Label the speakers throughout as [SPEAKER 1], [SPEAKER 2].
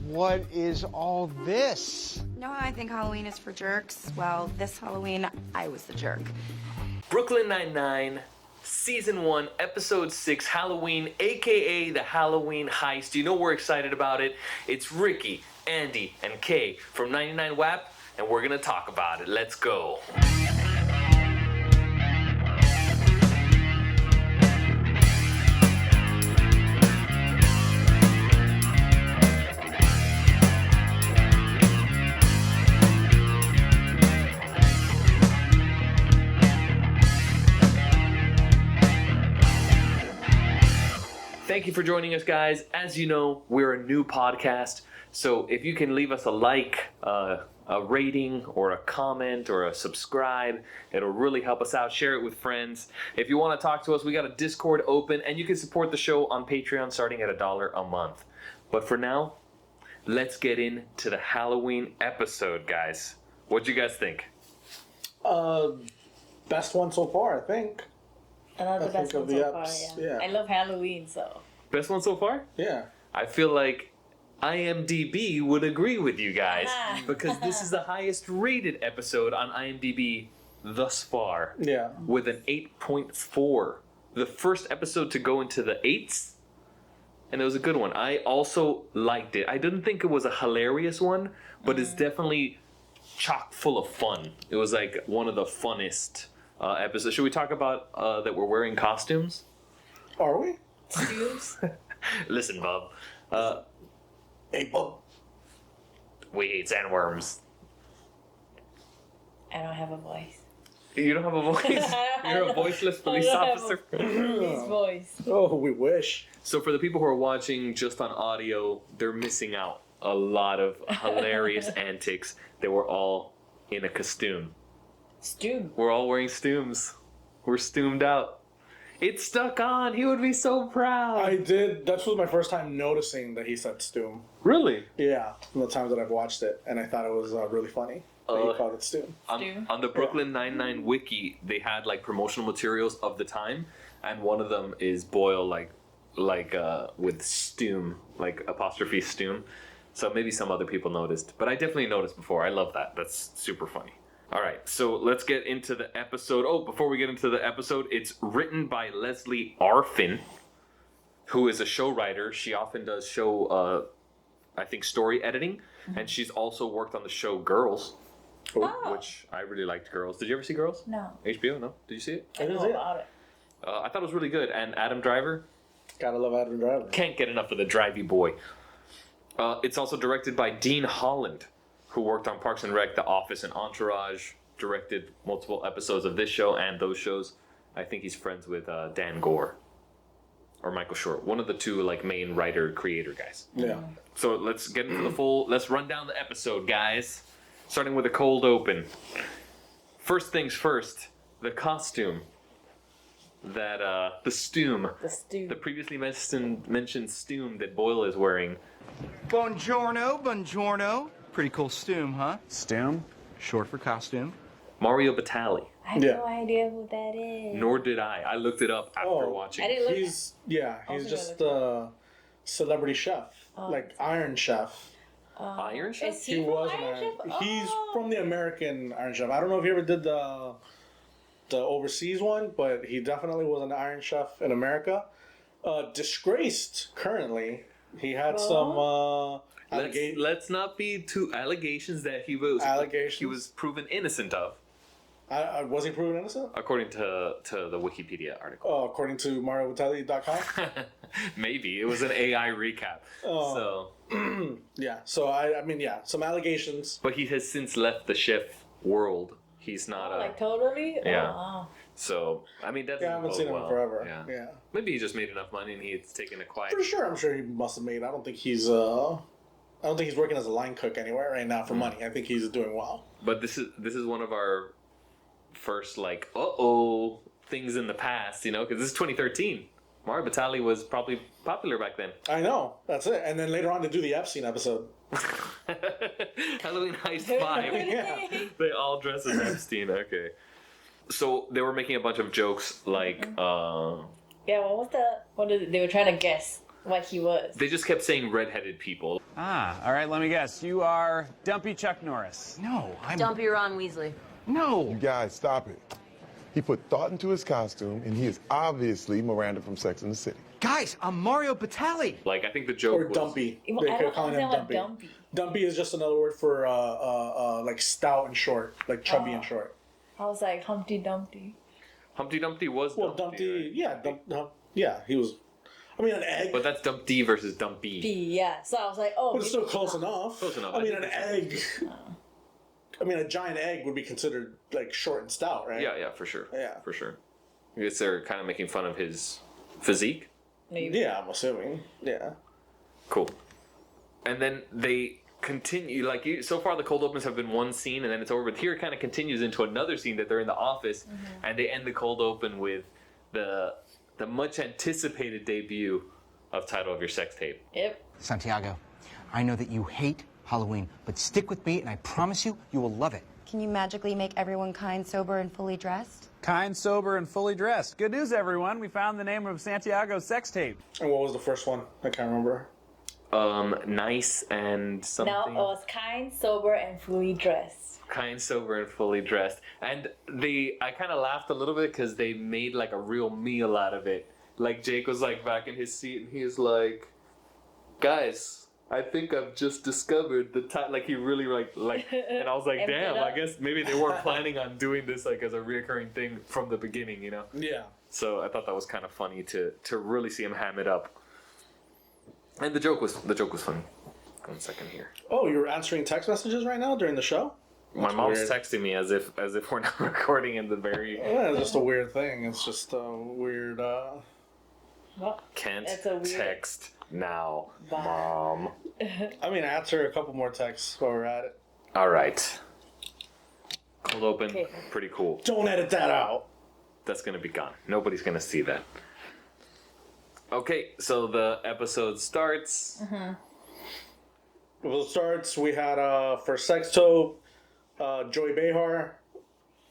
[SPEAKER 1] What is all this?
[SPEAKER 2] You know how I think Halloween is for jerks? Well, this Halloween, I was the jerk.
[SPEAKER 3] Brooklyn Nine-Nine, Season 1, Episode 6, Halloween, aka the Halloween Heist. You know we're excited about it. It's Ricky, Andy, and Kay from 99 WAP, and we're gonna talk about it. Let's go. Thank you for joining us, guys. As you know, we're a new podcast, so if you can leave us a like, a rating, or a comment, or a subscribe, it'll really help us out. Share it with friends. If you want to talk to us, we got a Discord open, and you can support the show on Patreon starting at $1 a month. But for now, let's get into the Halloween episode, guys. What'd you guys think?
[SPEAKER 4] Best one so far, I think.
[SPEAKER 5] Another
[SPEAKER 4] I
[SPEAKER 5] best
[SPEAKER 4] think
[SPEAKER 5] one
[SPEAKER 4] of
[SPEAKER 5] so
[SPEAKER 4] the
[SPEAKER 5] far,
[SPEAKER 4] apps,
[SPEAKER 5] yeah.
[SPEAKER 4] yeah.
[SPEAKER 5] I love Halloween, so.
[SPEAKER 3] Best one so far?
[SPEAKER 4] Yeah.
[SPEAKER 3] I feel like IMDb would agree with you guys because this is the highest rated episode on IMDb thus far.
[SPEAKER 4] Yeah.
[SPEAKER 3] With an 8.4. The first episode to go into the 8s, and it was a good one. I also liked it. I didn't think it was a hilarious one, but it's definitely chock full of fun. It was like one of the funnest episodes. Should we talk about that we're wearing costumes?
[SPEAKER 4] Are we?
[SPEAKER 5] Stews.
[SPEAKER 3] Listen, Bob.
[SPEAKER 4] Hey, Bob.
[SPEAKER 3] We hate sandworms.
[SPEAKER 5] I don't have a voice.
[SPEAKER 3] You don't have a voice? You're a voiceless police officer?
[SPEAKER 5] Police voice.
[SPEAKER 4] Oh, we wish.
[SPEAKER 3] So for the people who are watching just on audio, they're missing out a lot of hilarious antics. They were all in a costume.
[SPEAKER 5] Stew.
[SPEAKER 3] We're all wearing stooms. We're stoomed out. It stuck on. He would be so proud.
[SPEAKER 4] I did. That was my first time noticing that he said Stoom.
[SPEAKER 3] Really?
[SPEAKER 4] Yeah, from the times that I've watched it, and I thought it was really funny that he called it Stoom.
[SPEAKER 3] On the Brooklyn Nine-Nine wiki, they had like promotional materials of the time, and one of them is Boyle like with Stoom, like apostrophe Stoom. So maybe some other people noticed, but I definitely noticed before. I love that. That's super funny. All right, so let's get into the episode. Oh, before we get into the episode, it's written by Leslie Arfin, who is a show writer. She often does show, I think, story editing, and she's also worked on the show Girls, which I really liked. Girls. Did you ever see Girls?
[SPEAKER 5] No.
[SPEAKER 3] HBO? No. Did you see it?
[SPEAKER 5] I know about it.
[SPEAKER 3] I thought it was really good. And Adam Driver,
[SPEAKER 4] Gotta love Adam Driver.
[SPEAKER 3] can't get enough of the drivey boy. It's also directed by Dean Holland, who worked on Parks and Rec, The Office, and Entourage, directed multiple episodes of this show and those shows. I think he's friends with Dan Gore or Michael Short, one of the two like main writer-creator guys.
[SPEAKER 4] Yeah.
[SPEAKER 3] So let's get into let's run down the episode, guys. Starting with a cold open. First things first, the costume that, the Stoom.
[SPEAKER 5] The stew.
[SPEAKER 3] The previously mentioned Stoom that Boyle is wearing.
[SPEAKER 1] Buongiorno, buongiorno. Pretty cool stoom, huh?
[SPEAKER 6] Stem?
[SPEAKER 1] Short for costume.
[SPEAKER 3] Mario Batali.
[SPEAKER 5] I have
[SPEAKER 4] Yeah.
[SPEAKER 5] no idea who that is.
[SPEAKER 3] Nor did I. I looked it up after watching.
[SPEAKER 5] I didn't look.
[SPEAKER 4] He's
[SPEAKER 5] Also
[SPEAKER 4] just a celebrity chef, like Iron Chef.
[SPEAKER 3] Iron Chef?
[SPEAKER 5] Is he from
[SPEAKER 4] was
[SPEAKER 5] Iron
[SPEAKER 4] an
[SPEAKER 5] Chef?
[SPEAKER 4] He's
[SPEAKER 5] Oh.
[SPEAKER 4] from the American Iron Chef. I don't know if he ever did the overseas one, but he definitely was an Iron Chef in America. Disgraced currently. He had some
[SPEAKER 3] Let's not be too allegations that he was proven innocent of,
[SPEAKER 4] was he proven innocent?
[SPEAKER 3] according to the Wikipedia article.
[SPEAKER 4] According to MarioVitali.com.
[SPEAKER 3] Maybe it was an AI recap. So,
[SPEAKER 4] Yeah. So I mean, yeah, some allegations.
[SPEAKER 3] but he has since left the chef world. He's not
[SPEAKER 5] Like totally?
[SPEAKER 3] Yeah.
[SPEAKER 5] Oh, wow.
[SPEAKER 3] So I mean that.
[SPEAKER 4] Yeah, I haven't seen him in forever.
[SPEAKER 3] Yeah. Maybe he just made enough money and he's taken a quiet.
[SPEAKER 4] For sure, I'm sure he must have made. I don't think he's working as a line cook anywhere right now for money. I think he's doing well.
[SPEAKER 3] But this is one of our first like things in the past, you know, because this is 2013. Mario Batali was probably popular back then.
[SPEAKER 4] I know, that's it. And then later on to do the Epstein episode.
[SPEAKER 3] Halloween Heist 5.
[SPEAKER 4] Yeah.
[SPEAKER 3] They all dress as Epstein. Okay. So they were making a bunch of jokes like,
[SPEAKER 5] Yeah, what was the... What did they were trying to guess. what he was.
[SPEAKER 3] They just kept saying redheaded people.
[SPEAKER 6] Ah, all right, let me guess. You are Dumpy Chuck Norris.
[SPEAKER 1] No, I'm.
[SPEAKER 7] Dumpy Ron Weasley.
[SPEAKER 1] No.
[SPEAKER 8] You guys, stop it. He put thought into his costume, and he is obviously Miranda from Sex and the City.
[SPEAKER 1] Guys, I'm Mario Batali.
[SPEAKER 3] Like, I think the joke
[SPEAKER 4] Or
[SPEAKER 3] was...
[SPEAKER 4] dumpy.
[SPEAKER 5] Well,
[SPEAKER 4] They
[SPEAKER 5] I
[SPEAKER 4] could
[SPEAKER 5] don't
[SPEAKER 4] call him
[SPEAKER 5] understand what
[SPEAKER 4] dumpy.
[SPEAKER 5] dumpy.
[SPEAKER 4] Dumpy is just another word for like stout and short, like chubby and short.
[SPEAKER 5] I was like Humpty Dumpty.
[SPEAKER 3] Humpty Dumpty was
[SPEAKER 4] Well,
[SPEAKER 3] Dumpty,
[SPEAKER 4] Dumpty,
[SPEAKER 3] right?
[SPEAKER 4] yeah, he was. I mean, an egg,
[SPEAKER 3] But that's Dumpty versus Dumpy.
[SPEAKER 5] Yeah. So I was like, oh.
[SPEAKER 4] but it's still
[SPEAKER 5] maybe
[SPEAKER 4] close
[SPEAKER 5] not.
[SPEAKER 4] enough.
[SPEAKER 3] Close enough.
[SPEAKER 4] I mean,
[SPEAKER 3] I
[SPEAKER 4] an
[SPEAKER 3] think
[SPEAKER 4] egg. I mean, a giant egg would be considered like short and stout, right?
[SPEAKER 3] Yeah, for sure.
[SPEAKER 4] Yeah.
[SPEAKER 3] For sure. I guess they're kind of making fun of his physique.
[SPEAKER 5] Maybe.
[SPEAKER 4] Yeah, I'm assuming. Yeah.
[SPEAKER 3] Cool. And then they continue, like, so far the cold opens have been one scene and then it's over, but here it kind of continues into another scene that they're in the office, and they end the cold open with the much anticipated debut of Title of Your Sex Tape.
[SPEAKER 5] Yep.
[SPEAKER 9] Santiago, I know that you hate Halloween, but stick with me and I promise you, you will love it.
[SPEAKER 2] Can you magically make everyone kind, sober, and fully dressed?
[SPEAKER 6] Kind, sober, and fully dressed. Good news, everyone. We found the name of Santiago's sex tape.
[SPEAKER 4] And what was the first one? I can't remember.
[SPEAKER 3] Nice and something.
[SPEAKER 5] Now it was kind, sober, and fully dressed.
[SPEAKER 3] Kind, sober, and fully dressed. And I kind of laughed a little bit because they made like a real meal out of it. Like Jake was like back in his seat and he's like, guys, I think I've just discovered the time. Like he really like, and I was like,
[SPEAKER 5] Empty
[SPEAKER 3] damn,
[SPEAKER 5] it
[SPEAKER 3] I
[SPEAKER 5] up.
[SPEAKER 3] guess maybe they weren't planning on doing this like as a reoccurring thing from the beginning, you know?
[SPEAKER 4] Yeah.
[SPEAKER 3] So I thought that was kind of funny to really see him ham it up. And the joke was funny. 1 second here.
[SPEAKER 4] Oh, you're answering text messages right now during the show?
[SPEAKER 3] My mom's
[SPEAKER 4] weird.
[SPEAKER 3] texting me as if we're not recording in the very
[SPEAKER 4] Yeah, it's just a weird thing. It's just a weird.
[SPEAKER 5] Well,
[SPEAKER 3] can't
[SPEAKER 5] It's a weird-
[SPEAKER 3] text now,
[SPEAKER 5] Bye.
[SPEAKER 3] Mom.
[SPEAKER 4] I mean, answer a couple more texts while we're at it.
[SPEAKER 3] All right. Cold open,
[SPEAKER 5] Okay.
[SPEAKER 3] pretty cool.
[SPEAKER 4] Don't edit that out.
[SPEAKER 3] That's gonna be gone. Nobody's gonna see that. Okay, so the episode starts.
[SPEAKER 4] Well, it starts. We had for Sexto, Joy Behar,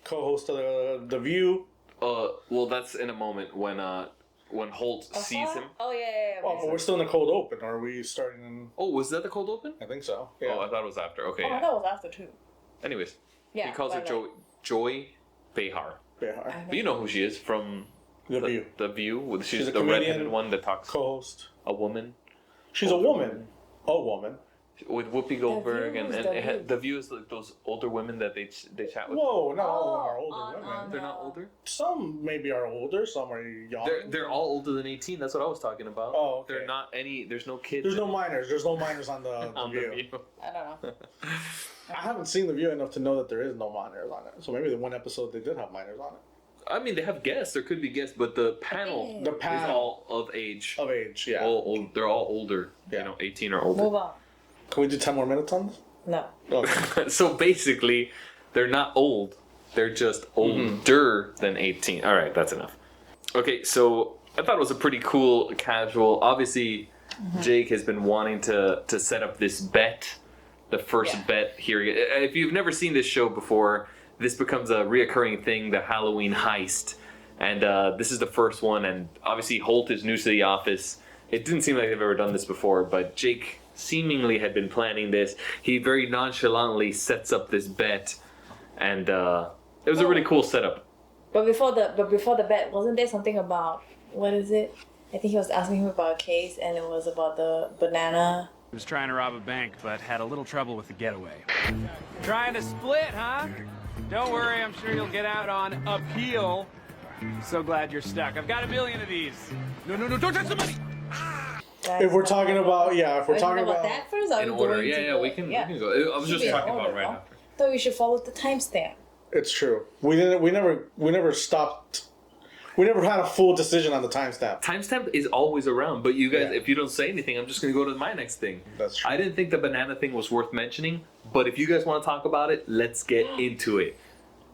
[SPEAKER 4] co-host of the View.
[SPEAKER 3] Well, that's in a moment when Holt sees him.
[SPEAKER 5] Oh yeah.
[SPEAKER 4] Oh, but we're still in the cold open. Are we starting in?
[SPEAKER 3] Oh, was that the cold open?
[SPEAKER 4] I think so.
[SPEAKER 3] Oh,
[SPEAKER 4] Yeah.
[SPEAKER 3] I thought it was after. Okay.
[SPEAKER 5] Oh, I
[SPEAKER 3] Yeah.
[SPEAKER 5] thought it was after too.
[SPEAKER 3] Anyways,
[SPEAKER 5] Yeah.
[SPEAKER 3] he calls her
[SPEAKER 5] but,
[SPEAKER 3] Joy Behar.
[SPEAKER 4] Behar,
[SPEAKER 3] But you know who she is from
[SPEAKER 4] the View,
[SPEAKER 3] The View. She's
[SPEAKER 4] a
[SPEAKER 3] the
[SPEAKER 4] comedian,
[SPEAKER 3] redheaded one that talks.
[SPEAKER 4] co-host.
[SPEAKER 3] A woman
[SPEAKER 4] She's a woman. A woman.
[SPEAKER 3] with Whoopi Goldberg,
[SPEAKER 5] View
[SPEAKER 3] and,
[SPEAKER 5] is
[SPEAKER 3] and
[SPEAKER 5] The
[SPEAKER 3] it had-
[SPEAKER 5] View.
[SPEAKER 3] The View is like those older women that they chat with.
[SPEAKER 4] Whoa, not all of them are
[SPEAKER 5] Oh,
[SPEAKER 4] older women.
[SPEAKER 3] They're not older.
[SPEAKER 4] Some maybe are older. Some are young.
[SPEAKER 3] They're all older than 18. That's what I was talking about.
[SPEAKER 4] Oh, okay.
[SPEAKER 3] They're not any. There's no kids.
[SPEAKER 4] There's no minors. There's no minors on the
[SPEAKER 3] on
[SPEAKER 4] View.
[SPEAKER 3] The View.
[SPEAKER 5] I don't know.
[SPEAKER 4] I haven't seen the View enough to know that there is no minors on it. So maybe the one episode they did have minors on it.
[SPEAKER 3] I mean, they have guests. There could be guests, but the panel
[SPEAKER 4] The
[SPEAKER 3] is
[SPEAKER 4] panel
[SPEAKER 3] all of age.
[SPEAKER 4] of age, yeah.
[SPEAKER 3] They're all older.
[SPEAKER 4] Yeah.
[SPEAKER 3] You know, 18 or older.
[SPEAKER 5] Move on.
[SPEAKER 4] Can we do 10 more minutes on this?
[SPEAKER 5] No.
[SPEAKER 4] Okay.
[SPEAKER 3] So basically, they're not old. They're just older than 18. All right, that's enough. Okay, so I thought it was a pretty cool casual. Obviously, Jake has been wanting to set up this bet, the first
[SPEAKER 5] Yeah.
[SPEAKER 3] bet here. If you've never seen this show before, this becomes a reoccurring thing, the Halloween heist. And this is the first one, and obviously Holt is new to the office. It didn't seem like they've ever done this before, but Jake seemingly had been planning this. He very nonchalantly sets up this bet, and it was a really cool setup.
[SPEAKER 5] But before the bet, wasn't there something about what is it? I think he was asking him about a case, and it was about the banana.
[SPEAKER 6] He was trying to rob a bank, but had a little trouble with the getaway. Trying to split, huh? Don't worry, I'm sure you'll get out on appeal. So glad you're stuck. I've got 1 million of these. No, don't touch the money!
[SPEAKER 4] If we're talking about, yeah, if we're talking
[SPEAKER 5] about
[SPEAKER 4] about.
[SPEAKER 5] that first, or
[SPEAKER 3] In
[SPEAKER 5] are we
[SPEAKER 3] order,
[SPEAKER 5] going to
[SPEAKER 3] yeah,
[SPEAKER 5] the-
[SPEAKER 3] we can go. I was
[SPEAKER 5] Should
[SPEAKER 3] just
[SPEAKER 5] be in
[SPEAKER 3] talking about
[SPEAKER 5] order,
[SPEAKER 3] right
[SPEAKER 5] no?
[SPEAKER 3] after.
[SPEAKER 5] Thought we should follow the timestamp.
[SPEAKER 4] It's true. We never stopped. We never had a full decision on the timestamp.
[SPEAKER 3] Timestamp is always around, but you guys,
[SPEAKER 4] Yeah.
[SPEAKER 3] if you don't say anything, I'm just going to go to my next thing.
[SPEAKER 4] That's true.
[SPEAKER 3] I didn't think the banana thing was worth mentioning, but if you guys want to talk about it, let's get into it.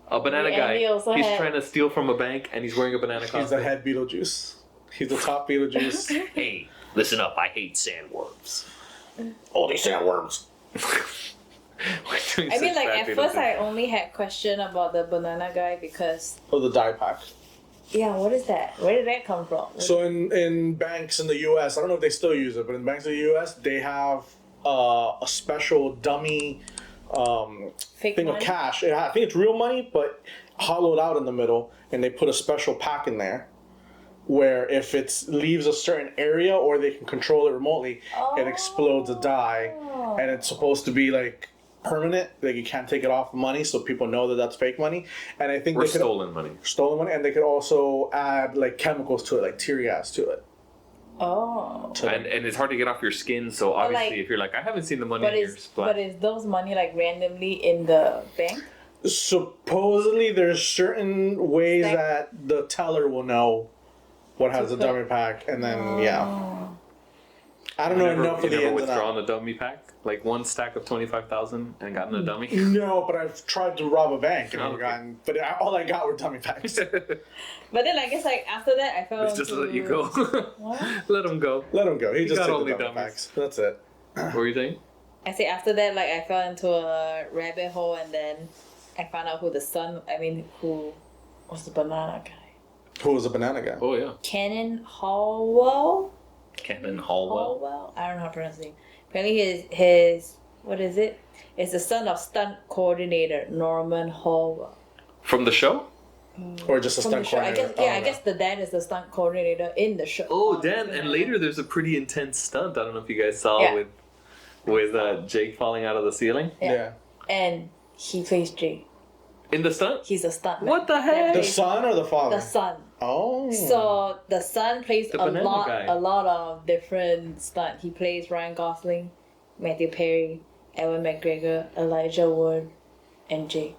[SPEAKER 3] A banana
[SPEAKER 5] Yeah,
[SPEAKER 3] guy,
[SPEAKER 5] he also
[SPEAKER 3] he's
[SPEAKER 5] had-
[SPEAKER 3] trying to steal from a bank, and he's wearing a banana
[SPEAKER 4] He's
[SPEAKER 3] costume.
[SPEAKER 4] the head Beetlejuice. He's the top Beetlejuice.
[SPEAKER 3] Hey, listen up, I hate sandworms.
[SPEAKER 4] Oh, these sandworms.
[SPEAKER 5] I mean, like, at first I only had question about the banana guy because
[SPEAKER 4] Oh, the die pack.
[SPEAKER 5] Yeah, what is that? Where did that come from?
[SPEAKER 4] So in banks in the U.S., I don't know if they still use it, but in banks in the U.S., they have a special dummy
[SPEAKER 5] Fake
[SPEAKER 4] thing of
[SPEAKER 5] money?
[SPEAKER 4] cash. I think it's real money, but hollowed out in the middle, and they put a special pack in there where if it leaves a certain area or they can control it remotely, it explodes a die, and it's supposed to be like permanent. Like you can't take it off the money, so people know that that's fake money. And I think
[SPEAKER 3] Or
[SPEAKER 4] they could,
[SPEAKER 3] stolen money.
[SPEAKER 4] stolen money, and they could also add like chemicals to it, like tear gas to it.
[SPEAKER 5] Oh.
[SPEAKER 3] And it's hard to get off your skin, so obviously
[SPEAKER 5] like-
[SPEAKER 3] if you're like, I haven't seen the money
[SPEAKER 5] But
[SPEAKER 3] in years.
[SPEAKER 5] is those money like randomly in the bank?
[SPEAKER 4] Supposedly, there's certain ways
[SPEAKER 5] Stack-
[SPEAKER 4] that the teller will know what has the
[SPEAKER 5] put-
[SPEAKER 4] dummy pack, and then yeah. I don't
[SPEAKER 3] You
[SPEAKER 4] know
[SPEAKER 3] never,
[SPEAKER 4] enough
[SPEAKER 3] you
[SPEAKER 4] of the
[SPEAKER 3] never
[SPEAKER 4] ins and
[SPEAKER 3] withdrawn
[SPEAKER 4] outs.
[SPEAKER 3] a dummy pack? Like one stack of 25,000 and gotten a dummy?
[SPEAKER 4] No, but I've tried to rob a bank and never
[SPEAKER 3] Okay.
[SPEAKER 4] gotten. But all I got were dummy packs.
[SPEAKER 5] But then I guess like after that I fell
[SPEAKER 3] It's just to let you go.
[SPEAKER 5] What?
[SPEAKER 3] Let him go.
[SPEAKER 4] Let him go. He just
[SPEAKER 3] got
[SPEAKER 4] took
[SPEAKER 3] only
[SPEAKER 4] the dummy
[SPEAKER 3] dummies.
[SPEAKER 4] packs. That's it.
[SPEAKER 3] What were you saying?
[SPEAKER 5] I say after that like I fell into a rabbit hole and then I found out who was the banana guy.
[SPEAKER 4] Who was the banana guy?
[SPEAKER 3] Oh yeah.
[SPEAKER 5] Cannon Hallwell?
[SPEAKER 3] Cannon Hallwell.
[SPEAKER 5] Hallwell? I don't know how to pronounce his name. Apparently his what is it? It's the son of stunt coordinator Norman Hallwell.
[SPEAKER 3] From the show?
[SPEAKER 4] Or just a
[SPEAKER 5] From the
[SPEAKER 4] stunt
[SPEAKER 5] show. I
[SPEAKER 4] coordinator?
[SPEAKER 5] guess
[SPEAKER 4] Oh,
[SPEAKER 5] I
[SPEAKER 4] no.
[SPEAKER 5] guess the dad is the stunt coordinator in the show.
[SPEAKER 3] Oh, Dan. And later there's a pretty intense stunt. I don't know if you guys saw
[SPEAKER 5] Yeah.
[SPEAKER 3] with Jake falling out of the ceiling.
[SPEAKER 4] Yeah.
[SPEAKER 5] And he plays Jake.
[SPEAKER 3] In the stunt?
[SPEAKER 5] He's a stunt.
[SPEAKER 3] What the heck?
[SPEAKER 4] The son or the father?
[SPEAKER 5] The son.
[SPEAKER 4] Oh.
[SPEAKER 5] So the son plays
[SPEAKER 3] The
[SPEAKER 5] a
[SPEAKER 3] banana guy.
[SPEAKER 5] lot of different stunt. He plays Ryan Gosling, Matthew Perry, Ewan McGregor, Elijah Wood, and Jake.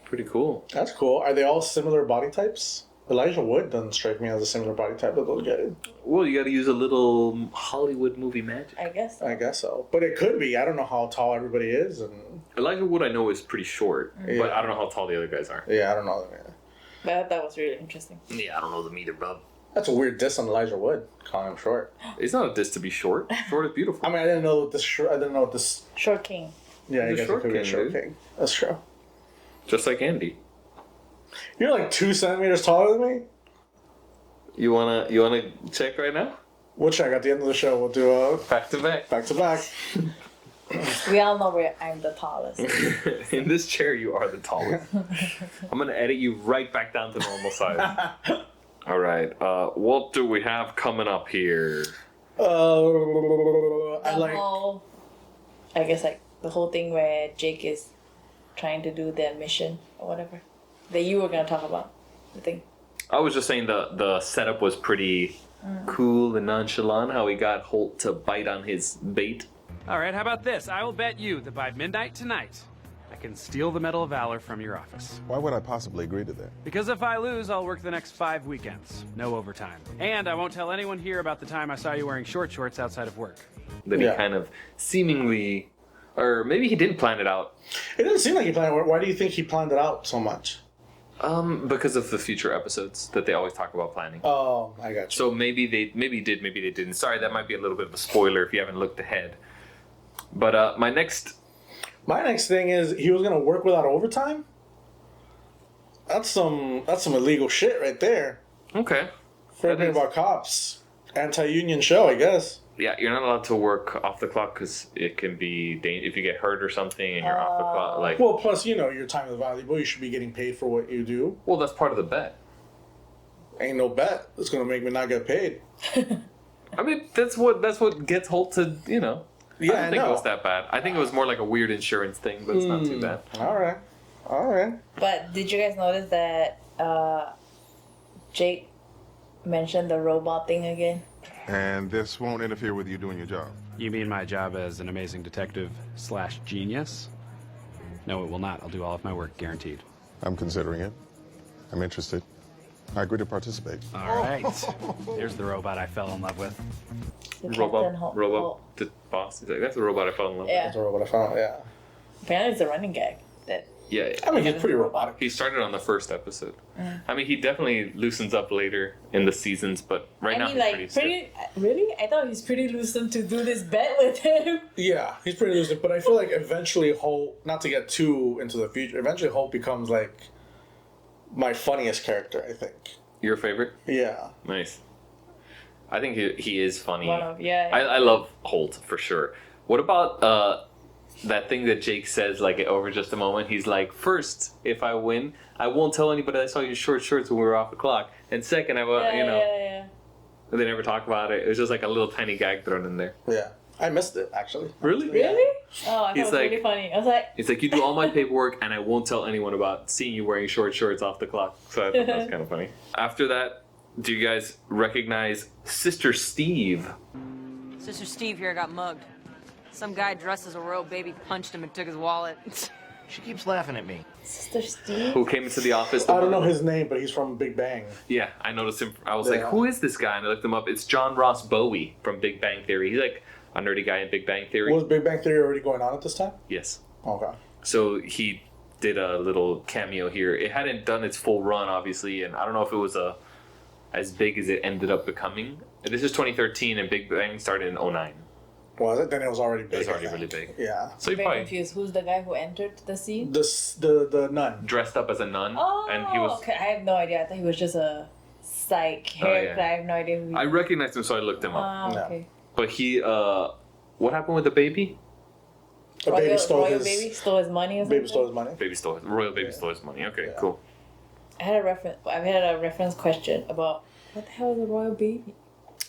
[SPEAKER 3] Pretty cool.
[SPEAKER 4] That's cool. Are they all similar body types? Elijah Wood doesn't strike me as a similar body type of those guys.
[SPEAKER 3] Well, you got to use a little Hollywood movie magic.
[SPEAKER 5] I guess.
[SPEAKER 4] I guess so. But it could be. I don't know how tall everybody is. And
[SPEAKER 3] Elijah Wood, I know, is pretty short,
[SPEAKER 4] Yeah.
[SPEAKER 3] but I don't know how tall the other guys are.
[SPEAKER 4] yeah, I don't know. Yeah.
[SPEAKER 5] But I thought that was really interesting.
[SPEAKER 3] Yeah, I don't know them either, bub.
[SPEAKER 4] That's a weird diss on Elijah Wood, calling him short.
[SPEAKER 3] It's not a diss to be short. Short is beautiful.
[SPEAKER 4] I mean, I didn't know what this. I didn't know what this.
[SPEAKER 5] Short King.
[SPEAKER 4] Yeah, I
[SPEAKER 3] He's a
[SPEAKER 4] guess it
[SPEAKER 3] short
[SPEAKER 4] could be a
[SPEAKER 3] king,
[SPEAKER 4] short
[SPEAKER 3] dude.
[SPEAKER 4] king. That's true.
[SPEAKER 3] Just like Andy.
[SPEAKER 4] You're like 2 centimeters taller than me.
[SPEAKER 3] You wanna check right now?
[SPEAKER 4] We'll check at the end of the show. We'll do a
[SPEAKER 3] Back to back.
[SPEAKER 4] back to back.
[SPEAKER 5] We all know where I'm the tallest.
[SPEAKER 3] In this chair, you are the tallest. I'm gonna edit you right back down to normal size. All right. What do we have coming up here?
[SPEAKER 4] I
[SPEAKER 5] The
[SPEAKER 4] like.
[SPEAKER 5] whole, I guess like the whole thing where Jake is trying to do their mission or whatever that you were gonna talk about. The thing.
[SPEAKER 3] I was just saying the setup was pretty cool and nonchalant. How he got Holt to bite on his bait.
[SPEAKER 6] All right, how about this? I will bet you that by midnight tonight, I can steal the Medal of Valor from your office.
[SPEAKER 8] Why would I possibly agree to that?
[SPEAKER 6] Because if I lose, I'll work the next 5 weekends. No overtime. And I won't tell anyone here about the time I saw you wearing short shorts outside of work.
[SPEAKER 3] That
[SPEAKER 4] Yeah.
[SPEAKER 3] he kind of seemingly, or maybe he didn't plan it out.
[SPEAKER 4] It doesn't seem like he planned it. Why do you think he planned it out so much?
[SPEAKER 3] Because of the future episodes that they always talk about planning.
[SPEAKER 4] Oh, I got you.
[SPEAKER 3] So maybe they did, maybe they didn't. Sorry, that might be a little bit of a spoiler if you haven't looked ahead. But my next,
[SPEAKER 4] My next thing is he was gonna work without overtime. That's some illegal shit right there.
[SPEAKER 3] okay,
[SPEAKER 4] Fair
[SPEAKER 3] That
[SPEAKER 4] thing
[SPEAKER 3] is-
[SPEAKER 4] about cops. Anti-union show, I guess.
[SPEAKER 3] yeah, you're not allowed to work off the clock because it can be if you get hurt or something and you're off the clock. Like,
[SPEAKER 4] Well, plus your time is valuable. You should be getting paid for what you do.
[SPEAKER 3] well, that's part of the bet.
[SPEAKER 4] Ain't no bet that's gonna make me not get paid.
[SPEAKER 3] I mean, that's what gets Holt to
[SPEAKER 4] Yeah,
[SPEAKER 3] I don't think
[SPEAKER 4] know.
[SPEAKER 3] it was that bad. I think it was more like a weird insurance thing, but it's not too bad.
[SPEAKER 4] All right.
[SPEAKER 5] But did you guys notice that Jake mentioned the robot thing again?
[SPEAKER 8] And this won't interfere with you doing your job.
[SPEAKER 6] You mean my job as an amazing detective / genius? No, it will not. I'll do all of my work, guaranteed.
[SPEAKER 8] I'm considering it. I'm interested. I agree to participate.
[SPEAKER 6] All right. There's the robot I fell in love with.
[SPEAKER 5] The Captain Holt.
[SPEAKER 3] Robot, the boss. He's like, that's the robot I fell in love
[SPEAKER 5] Yeah.
[SPEAKER 4] That's what I found. Yeah.
[SPEAKER 5] Apparently it's a running gag. That
[SPEAKER 3] with. Yeah,
[SPEAKER 4] I mean, he's pretty robotic.
[SPEAKER 3] he started on the first episode. I mean, he definitely loosens up later in the seasons, but right now
[SPEAKER 5] I mean,
[SPEAKER 3] he's
[SPEAKER 5] like,
[SPEAKER 3] pretty stiff.
[SPEAKER 5] really? I thought he's pretty loosened to do this bet with him.
[SPEAKER 4] Yeah, he's pretty lucid, but I feel like eventually Holt, not to get too into the future, eventually Holt becomes like my funniest character, I think.
[SPEAKER 3] Your favorite?
[SPEAKER 4] Yeah.
[SPEAKER 3] Nice. I think he is funny.
[SPEAKER 5] Yeah.
[SPEAKER 3] I love Holt for sure. What about that thing that Jake says like over just a moment? He's like, first, if I win, I won't tell anybody I saw your short shorts when we were off the clock. And second, I will,
[SPEAKER 5] Yeah.
[SPEAKER 3] They never talk about it. It was just like a little tiny gag thrown in there.
[SPEAKER 4] Yeah. I missed it, actually.
[SPEAKER 3] Really?
[SPEAKER 5] Really? Oh, I thought
[SPEAKER 3] He's
[SPEAKER 5] it was
[SPEAKER 3] like-
[SPEAKER 5] really funny. I was like,
[SPEAKER 3] It's like, you do all my paperwork and I won't tell anyone about seeing you wearing short shorts off the clock. So I thought that was kind of funny. After that, do you guys recognize Sister Steve?
[SPEAKER 7] Sister Steve here got mugged. Some guy dressed as a royal baby punched him and took his wallet.
[SPEAKER 1] She keeps laughing at me.
[SPEAKER 5] Sister Steve?
[SPEAKER 3] Who came into the office?
[SPEAKER 4] I don't know his name, but he's from Big Bang.
[SPEAKER 3] Yeah, I noticed him. I was like,
[SPEAKER 4] Yeah.
[SPEAKER 3] who is this guy? And I looked him up. It's John Ross Bowie from Big Bang Theory. He's like a nerdy guy in Big Bang Theory.
[SPEAKER 4] Was Big Bang Theory already going on at this time?
[SPEAKER 3] Yes.
[SPEAKER 4] Okay.
[SPEAKER 3] So he did a little cameo here. It hadn't done its full run, obviously, and I don't know if it was as big as it ended up becoming. This is 2013, and Big Bang started in 2009.
[SPEAKER 4] Was it? Then it was already big.
[SPEAKER 3] It was
[SPEAKER 4] I
[SPEAKER 3] already
[SPEAKER 4] think.
[SPEAKER 3] really big.
[SPEAKER 4] Yeah.
[SPEAKER 3] So he
[SPEAKER 5] Very
[SPEAKER 3] probably
[SPEAKER 5] confused. Who's the guy who entered the scene?
[SPEAKER 4] The nun.
[SPEAKER 3] dressed up as a nun,
[SPEAKER 5] Oh,
[SPEAKER 3] and he was.
[SPEAKER 5] okay. I have no idea. I thought he was just a psych
[SPEAKER 3] Oh, yeah.
[SPEAKER 5] character. I have no idea who he
[SPEAKER 3] I recognized him, so I looked him up.
[SPEAKER 5] Ah,
[SPEAKER 4] No.
[SPEAKER 5] okay.
[SPEAKER 3] But he, what happened with the baby?
[SPEAKER 4] The baby stole
[SPEAKER 5] royal
[SPEAKER 4] his.
[SPEAKER 5] baby stole his money or something?
[SPEAKER 4] Baby stole his money.
[SPEAKER 3] Royal baby stole his money. Okay,
[SPEAKER 4] Yeah.
[SPEAKER 3] cool.
[SPEAKER 5] I had a reference question about what the hell is a royal baby?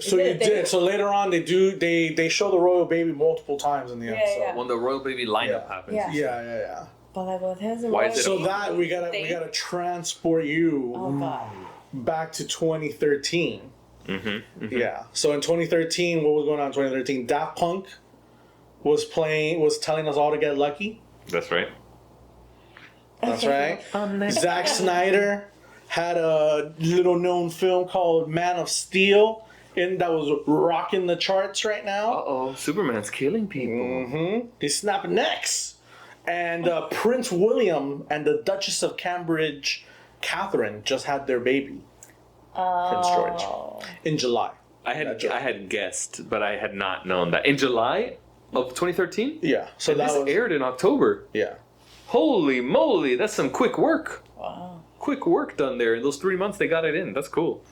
[SPEAKER 4] So
[SPEAKER 5] Is
[SPEAKER 4] you
[SPEAKER 5] it-
[SPEAKER 4] did. So later on, they show the royal baby multiple times in the episode.
[SPEAKER 5] yeah.
[SPEAKER 3] When the royal baby lineup
[SPEAKER 4] Yeah.
[SPEAKER 3] happens.
[SPEAKER 5] Yeah.
[SPEAKER 4] Yeah.
[SPEAKER 5] But like, what the hell is a
[SPEAKER 3] Why
[SPEAKER 5] royal
[SPEAKER 3] is it
[SPEAKER 4] So
[SPEAKER 5] baby?
[SPEAKER 4] that we gotta transport you
[SPEAKER 5] Oh god.
[SPEAKER 4] back to 2013.
[SPEAKER 3] Mm-hmm.
[SPEAKER 4] Yeah. So in 2013, what was going on in 2013? Daft Punk was telling us all to get lucky.
[SPEAKER 3] That's right.
[SPEAKER 4] That's right. Zack Snyder had a little known film called Man of Steel, and that was rocking the charts right now.
[SPEAKER 3] Uh-oh, Superman's killing people.
[SPEAKER 4] Mm-hmm. He's snapping necks. And Prince William and the Duchess of Cambridge, Catherine, just had their baby, Prince George, in July.
[SPEAKER 3] I had guessed, but I had not known that. In July of 2013?
[SPEAKER 4] Yeah. So
[SPEAKER 3] And
[SPEAKER 4] that
[SPEAKER 3] this
[SPEAKER 4] was
[SPEAKER 3] aired in October.
[SPEAKER 4] yeah.
[SPEAKER 3] Holy moly, that's some quick work.
[SPEAKER 5] Wow.
[SPEAKER 3] Quick work done there. In those 3 months, they got it in. That's cool.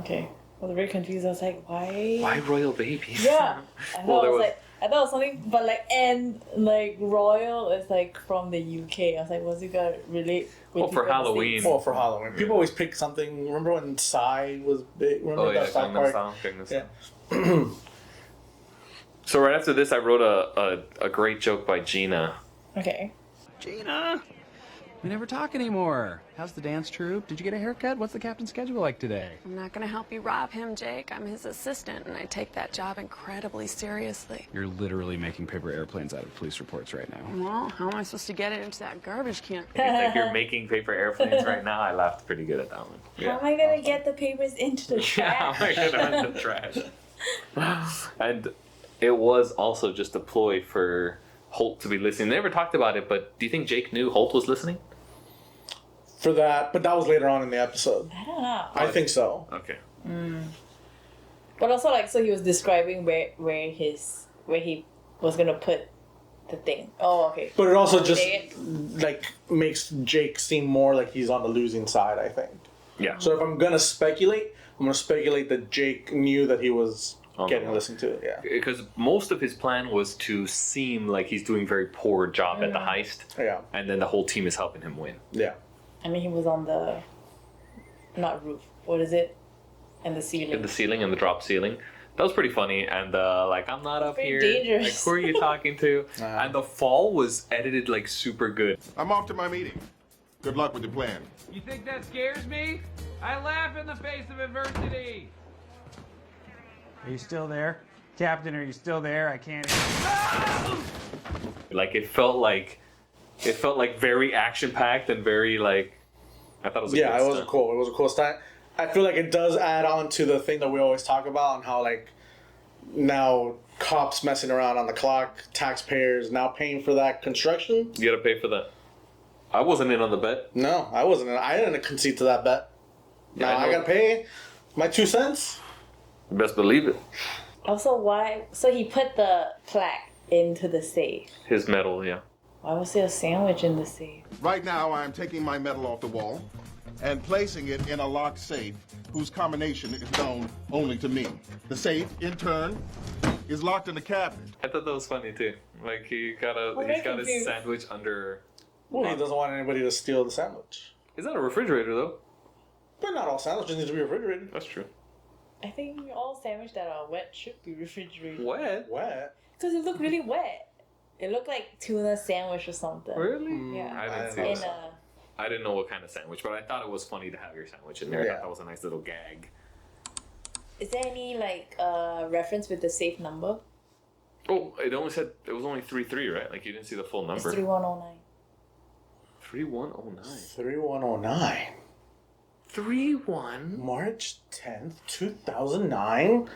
[SPEAKER 5] Okay. I was very confused. I was like, why?
[SPEAKER 3] Why royal babies?
[SPEAKER 5] Yeah. I thought
[SPEAKER 3] Well, there
[SPEAKER 5] it was
[SPEAKER 3] was-
[SPEAKER 5] like I thought it was something, but like and like royal is like from the UK. I was like, what's it gonna relate with?
[SPEAKER 3] Well, for
[SPEAKER 5] people in the
[SPEAKER 3] Halloween.
[SPEAKER 5] States?
[SPEAKER 4] Well, for Halloween, people always pick something. Remember when Psy was big? Remember
[SPEAKER 3] Oh, yeah,
[SPEAKER 4] that South
[SPEAKER 3] Gangnam
[SPEAKER 4] Park?
[SPEAKER 3] Style. Gangnam
[SPEAKER 4] Yeah.
[SPEAKER 3] Style. So right after this, I wrote a great joke by Gina.
[SPEAKER 5] Okay.
[SPEAKER 6] Gina! We never talk anymore. How's the dance troupe? Did you get a haircut? What's the captain's schedule like today?
[SPEAKER 7] I'm not gonna help you rob him, Jake. I'm his assistant, and I take that job incredibly seriously.
[SPEAKER 6] You're literally making paper airplanes out of police reports right now.
[SPEAKER 7] Well, how am I supposed to get it into that garbage can?
[SPEAKER 3] It's like you're making paper airplanes right now. I laughed pretty good at that one.
[SPEAKER 5] How am I gonna get the papers into the
[SPEAKER 3] Yeah,
[SPEAKER 5] trash?
[SPEAKER 3] I'm gonna run the trash. And it was also just a ploy for Holt to be listening. They never talked about it, but do you think Jake knew Holt was listening?
[SPEAKER 4] For that, but that was later on in the episode.
[SPEAKER 5] I don't know.
[SPEAKER 4] I think so.
[SPEAKER 3] Okay.
[SPEAKER 5] But also, like, so he was describing where he was gonna put the thing. Oh, okay.
[SPEAKER 4] But it also just
[SPEAKER 5] They-
[SPEAKER 4] like makes Jake seem more like he's on the losing side, I think.
[SPEAKER 3] Yeah.
[SPEAKER 4] So if I'm gonna speculate, I'm gonna speculate that Jake knew that he was getting listened to. Yeah.
[SPEAKER 3] Because most of his plan was to seem like he's doing very poor job at the heist,
[SPEAKER 4] Yeah.
[SPEAKER 3] and then the whole team is helping him win.
[SPEAKER 4] Yeah.
[SPEAKER 5] I mean, he was on the not roof. What is it? And the ceiling.
[SPEAKER 3] In the ceiling and the drop ceiling. That was pretty funny, and like, I'm not up
[SPEAKER 5] Very
[SPEAKER 3] here.
[SPEAKER 5] dangerous.
[SPEAKER 3] Like, who are you talking to? And the fall was edited like super good.
[SPEAKER 8] I'm off to my meeting. Good luck with your plan.
[SPEAKER 6] You think that scares me? I laugh in the face of adversity. Are you still there? Captain, are you still there? I can't.
[SPEAKER 3] Like it felt like very action packed and very like. I thought it was a
[SPEAKER 4] Yeah,
[SPEAKER 3] good
[SPEAKER 4] it was
[SPEAKER 3] stunt.
[SPEAKER 4] cool. It was a cool stunt. I feel like it does add on to the thing that we always talk about and how like now cops messing around on the clock, taxpayers now paying for that construction.
[SPEAKER 3] You gotta pay for that. I wasn't in on the bet.
[SPEAKER 4] No, I wasn't. I didn't concede to that bet.
[SPEAKER 3] Yeah,
[SPEAKER 4] Now
[SPEAKER 3] I
[SPEAKER 4] I
[SPEAKER 3] know.
[SPEAKER 4] gotta pay my 2 cents.
[SPEAKER 3] You best believe it.
[SPEAKER 5] Also, why? So he put the plaque into the safe.
[SPEAKER 3] His medal, yeah.
[SPEAKER 5] Why was there a sandwich in the safe?
[SPEAKER 8] Right now, I am taking my medal off the wall.
[SPEAKER 10] and placing it in a locked safe whose combination is known only to me. The safe, in turn, is locked in the cabinet.
[SPEAKER 3] I thought that was funny too. Like he's got his sandwich under.
[SPEAKER 4] Well, he doesn't want anybody to steal the sandwich.
[SPEAKER 3] Is that a refrigerator though?
[SPEAKER 4] But not all sandwiches need to be refrigerated.
[SPEAKER 3] That's true.
[SPEAKER 5] I think all sandwiches that are wet should be refrigerated.
[SPEAKER 3] Wet?
[SPEAKER 4] Wet?
[SPEAKER 5] Because it looked really wet. It looked like tuna sandwich or something.
[SPEAKER 3] Really?
[SPEAKER 5] Yeah.
[SPEAKER 3] I didn't see that. I didn't know what kind of sandwich, but I thought it was funny to have your sandwich in there. I thought that was a nice little gag.
[SPEAKER 5] Is there any reference with the safe number?
[SPEAKER 3] Oh, it was only 3-3, right? Like you didn't see the full number.
[SPEAKER 5] It's 3109.
[SPEAKER 3] 3109.
[SPEAKER 4] 3109.
[SPEAKER 3] 3-1.
[SPEAKER 4] March 10th, 2009?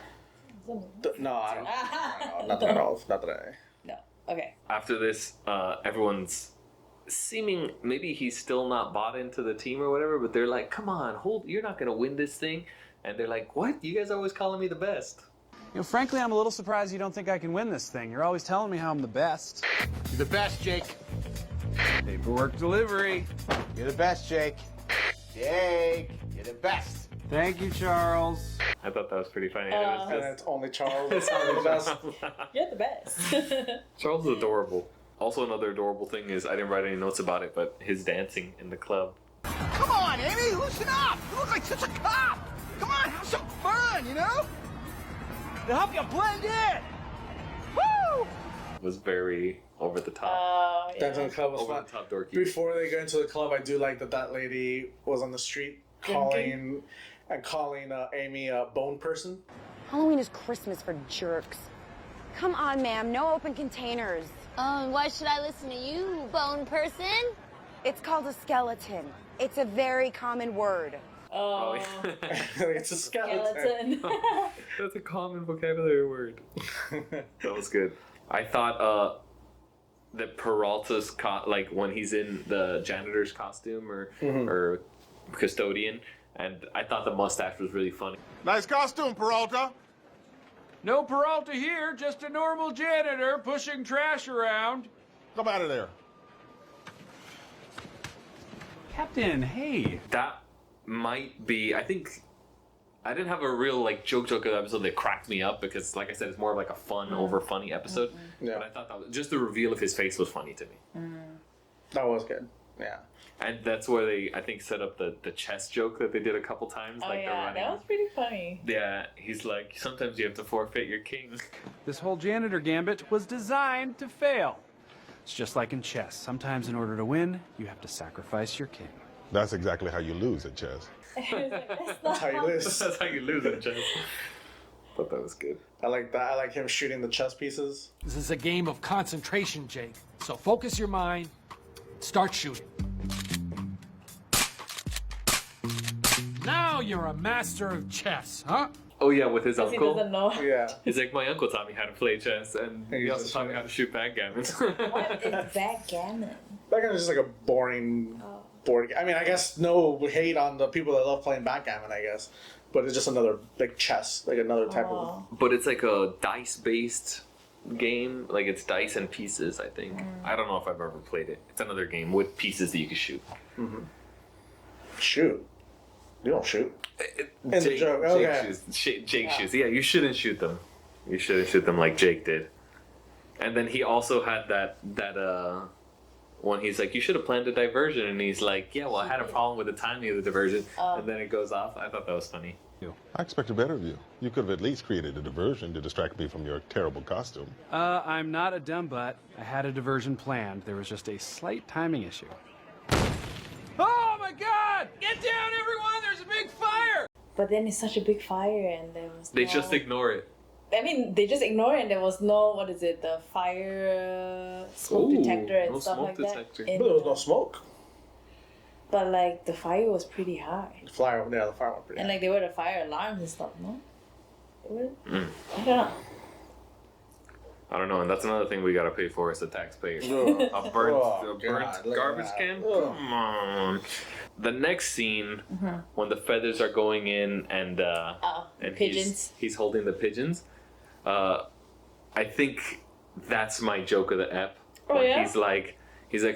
[SPEAKER 4] No, I don't. Not that old. Not that I.
[SPEAKER 5] No. Okay.
[SPEAKER 3] After this, everyone's seeming maybe he's still not bought into the team or whatever, but they're like, "Come on, you're not gonna win this thing." And they're like, "What? You guys are always calling me the best."
[SPEAKER 6] You know, frankly, I'm a little surprised you don't think I can win this thing. You're always telling me how I'm the best.
[SPEAKER 9] You're the best, Jake.
[SPEAKER 6] Paperwork delivery.
[SPEAKER 9] You're the best, Jake. Jake, you're the best.
[SPEAKER 6] Thank you, Charles.
[SPEAKER 3] I thought that was pretty funny.
[SPEAKER 4] And it's only Charles that's the best.
[SPEAKER 5] You're the best.
[SPEAKER 3] Charles is adorable. Also, another adorable thing is I didn't write any notes about it, but his dancing in the club.
[SPEAKER 9] Come on, Amy, loosen up. You look like such a cop. Come on, have some fun, you know? To help you blend in. Woo!
[SPEAKER 3] Was very over the top.
[SPEAKER 4] Dancing in the club was
[SPEAKER 3] Over
[SPEAKER 4] fun.
[SPEAKER 3] the top dorky.
[SPEAKER 4] Before they go into the club, I do like that lady was on the street calling Amy a bone person.
[SPEAKER 11] Halloween is Christmas for jerks. Come on, ma'am, no open containers.
[SPEAKER 12] Oh, and why should I listen to you, bone person?
[SPEAKER 11] It's called a skeleton. It's a very common word.
[SPEAKER 5] Oh,
[SPEAKER 4] it's a skeleton.
[SPEAKER 3] That's a common vocabulary word. That was good. I thought that Peralta's like when he's in the janitor's costume or custodian, and I thought the mustache was really funny.
[SPEAKER 8] Nice costume, Peralta.
[SPEAKER 6] No Peralta here, just a normal janitor pushing trash around.
[SPEAKER 8] Come out of there.
[SPEAKER 6] Captain, hey.
[SPEAKER 3] That might be. I think I didn't have a real like joke of the episode that cracked me up because, like I said, it's more of like a fun over funny episode.
[SPEAKER 4] Yeah.
[SPEAKER 3] But I thought that was, just the reveal of his face was funny to me.
[SPEAKER 4] That was good. Yeah.
[SPEAKER 3] And that's where they, I think, set up the chess joke that they did a couple times.
[SPEAKER 5] oh
[SPEAKER 3] like
[SPEAKER 5] yeah, that was pretty funny.
[SPEAKER 3] Yeah, he's like, sometimes you have to forfeit your king.
[SPEAKER 6] This whole janitor gambit was designed to fail. It's just like in chess. Sometimes in order to win, you have to sacrifice your king.
[SPEAKER 8] That's exactly how you lose at chess.
[SPEAKER 4] That's how you lose.
[SPEAKER 3] That's how you lose in chess. Thought that was good.
[SPEAKER 4] I like that. I like him shooting the chess pieces.
[SPEAKER 13] This is a game of concentration, Jake. So focus your mind. Start shooting. Now you're a master of chess, huh?
[SPEAKER 3] Oh yeah, with his
[SPEAKER 5] Because he
[SPEAKER 3] uncle.
[SPEAKER 5] doesn't know.
[SPEAKER 4] Yeah.
[SPEAKER 3] He's like, my uncle taught me how to play chess, and he also taught me how to shoot backgammon.
[SPEAKER 5] What is backgammon?
[SPEAKER 4] Backgammon is just like a boring board game. I mean, I guess no hate on the people that love playing backgammon, I guess. But it's just another, like chess, like another type of...
[SPEAKER 3] But it's like a dice-based game. Like it's dice and pieces, I think. I don't know if I've ever played it. It's another game with pieces that you can shoot.
[SPEAKER 4] Shoot. You don't shoot.
[SPEAKER 3] Jake,
[SPEAKER 4] the joke. Okay.
[SPEAKER 3] Jake shoots. Yeah, you shouldn't shoot them. You shouldn't shoot them like Jake did. And then he also had that when he's like, you should have planned a diversion, and he's like, yeah, well, I had a problem with the timing of the diversion, and then it goes off. I thought that was funny.
[SPEAKER 8] I expected better of you. You could have at least created a diversion to distract me from your terrible costume.
[SPEAKER 6] I'm not a dumb butt. I had a diversion planned. There was just a slight timing issue. Oh my God! Get down, everyone! There's a big fire!
[SPEAKER 5] But then it's such a big fire, and there was
[SPEAKER 3] They
[SPEAKER 5] no...
[SPEAKER 3] just ignore it.
[SPEAKER 5] I mean, they just ignore it, and there was no, what is it, the fire smoke detector and
[SPEAKER 3] no
[SPEAKER 5] stuff
[SPEAKER 3] smoke
[SPEAKER 5] like
[SPEAKER 3] detector.
[SPEAKER 5] that.
[SPEAKER 4] But there was no smoke.
[SPEAKER 5] But like the fire was pretty high,
[SPEAKER 4] The fire went pretty
[SPEAKER 5] and like they were the fire alarms and stuff. No, they were.
[SPEAKER 3] Mm.
[SPEAKER 5] I don't know.
[SPEAKER 3] I don't know, and that's another thing we gotta pay for as a taxpayer.
[SPEAKER 4] Ugh.
[SPEAKER 3] A burnt,
[SPEAKER 4] Oh,
[SPEAKER 3] a burnt
[SPEAKER 4] God, look at
[SPEAKER 3] garbage
[SPEAKER 4] that.
[SPEAKER 3] can?
[SPEAKER 4] Ugh.
[SPEAKER 3] Come on. The next scene, when the feathers are going in and
[SPEAKER 5] pigeons.
[SPEAKER 3] he's holding the pigeons, I think that's my joke of the ep.
[SPEAKER 5] Oh,
[SPEAKER 3] When
[SPEAKER 5] yeah?
[SPEAKER 3] He's like,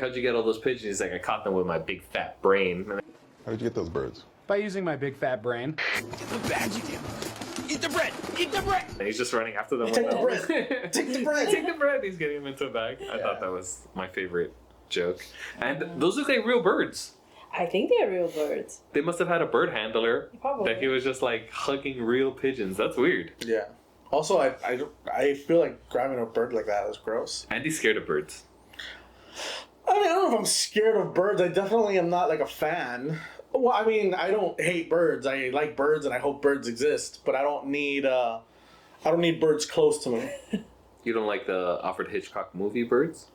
[SPEAKER 3] how'd you get all those pigeons? He's like, I caught them with my big fat brain.
[SPEAKER 8] How did you get those birds?
[SPEAKER 6] By using my big fat brain.
[SPEAKER 9] Get the badge again. Eat the bread. Eat the bread.
[SPEAKER 3] And he's just running after them.
[SPEAKER 4] Take the
[SPEAKER 3] bread.
[SPEAKER 4] Take the bread.
[SPEAKER 3] Take the bread. He's getting him into a bag. I thought that was my favorite joke. And those look like real birds.
[SPEAKER 5] I think they're real birds.
[SPEAKER 3] They must have had a bird handler
[SPEAKER 5] Probably.
[SPEAKER 3] that he was just like hugging real pigeons. That's weird.
[SPEAKER 4] Yeah. Also, I feel like grabbing a bird like that is gross.
[SPEAKER 3] Andy's scared of birds.
[SPEAKER 4] I mean, I don't know if I'm scared of birds. I definitely am not like a fan. Well, I mean, I don't hate birds. I like birds, and I hope birds exist. But I don't need birds close to me.
[SPEAKER 3] You don't like the Alfred Hitchcock movie Birds?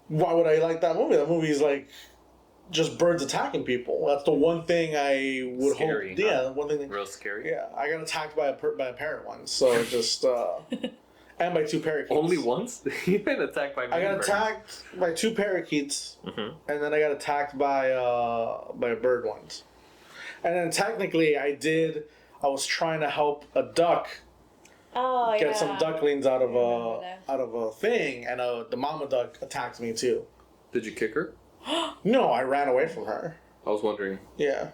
[SPEAKER 4] Why would I like that movie? That movie's like just birds attacking people. That's the one thing I would
[SPEAKER 3] Scary,
[SPEAKER 4] hope. Yeah,
[SPEAKER 3] huh?
[SPEAKER 4] one thing.
[SPEAKER 3] Real scary.
[SPEAKER 4] Yeah, I got attacked by a parrot once, so just and by 2 parakeets.
[SPEAKER 3] Only once? You've been attacked by.
[SPEAKER 4] I got
[SPEAKER 3] birds.
[SPEAKER 4] attacked by 2 parakeets, and then I got attacked by a bird once. And then technically, I was trying to help a duck get some ducklings out of a thing, and the mama duck attacked me too.
[SPEAKER 3] Did you kick her?
[SPEAKER 4] No, I ran away from her.
[SPEAKER 3] I was wondering.
[SPEAKER 4] Yeah.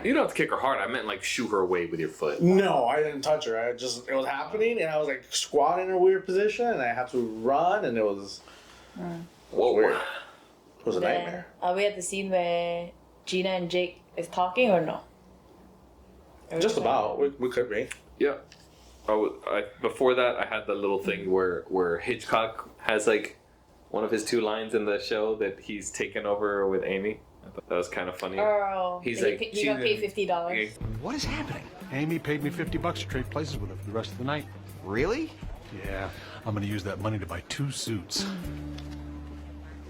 [SPEAKER 3] You don't have to kick her hard. I meant like shoot her away with your foot.
[SPEAKER 4] No, I didn't touch her. It was happening, and I was like squatting in a weird position, and I had to run, and it was weird. It was a nightmare.
[SPEAKER 5] Are we at the scene where Gina and Jake is talking or no?
[SPEAKER 4] Just about. We could be.
[SPEAKER 3] Yeah. Before that, I had the little thing where Hitchcock has like one of his 2 lines in the show that he's taken over with Amy. I thought that was kind of funny.
[SPEAKER 5] Oh,
[SPEAKER 3] He's
[SPEAKER 5] he,
[SPEAKER 3] like,
[SPEAKER 5] he got paid $50.
[SPEAKER 13] What is happening? Amy paid me $50 to trade places with her for the rest of the night.
[SPEAKER 9] Really?
[SPEAKER 13] Yeah, I'm gonna use that money to buy 2 suits.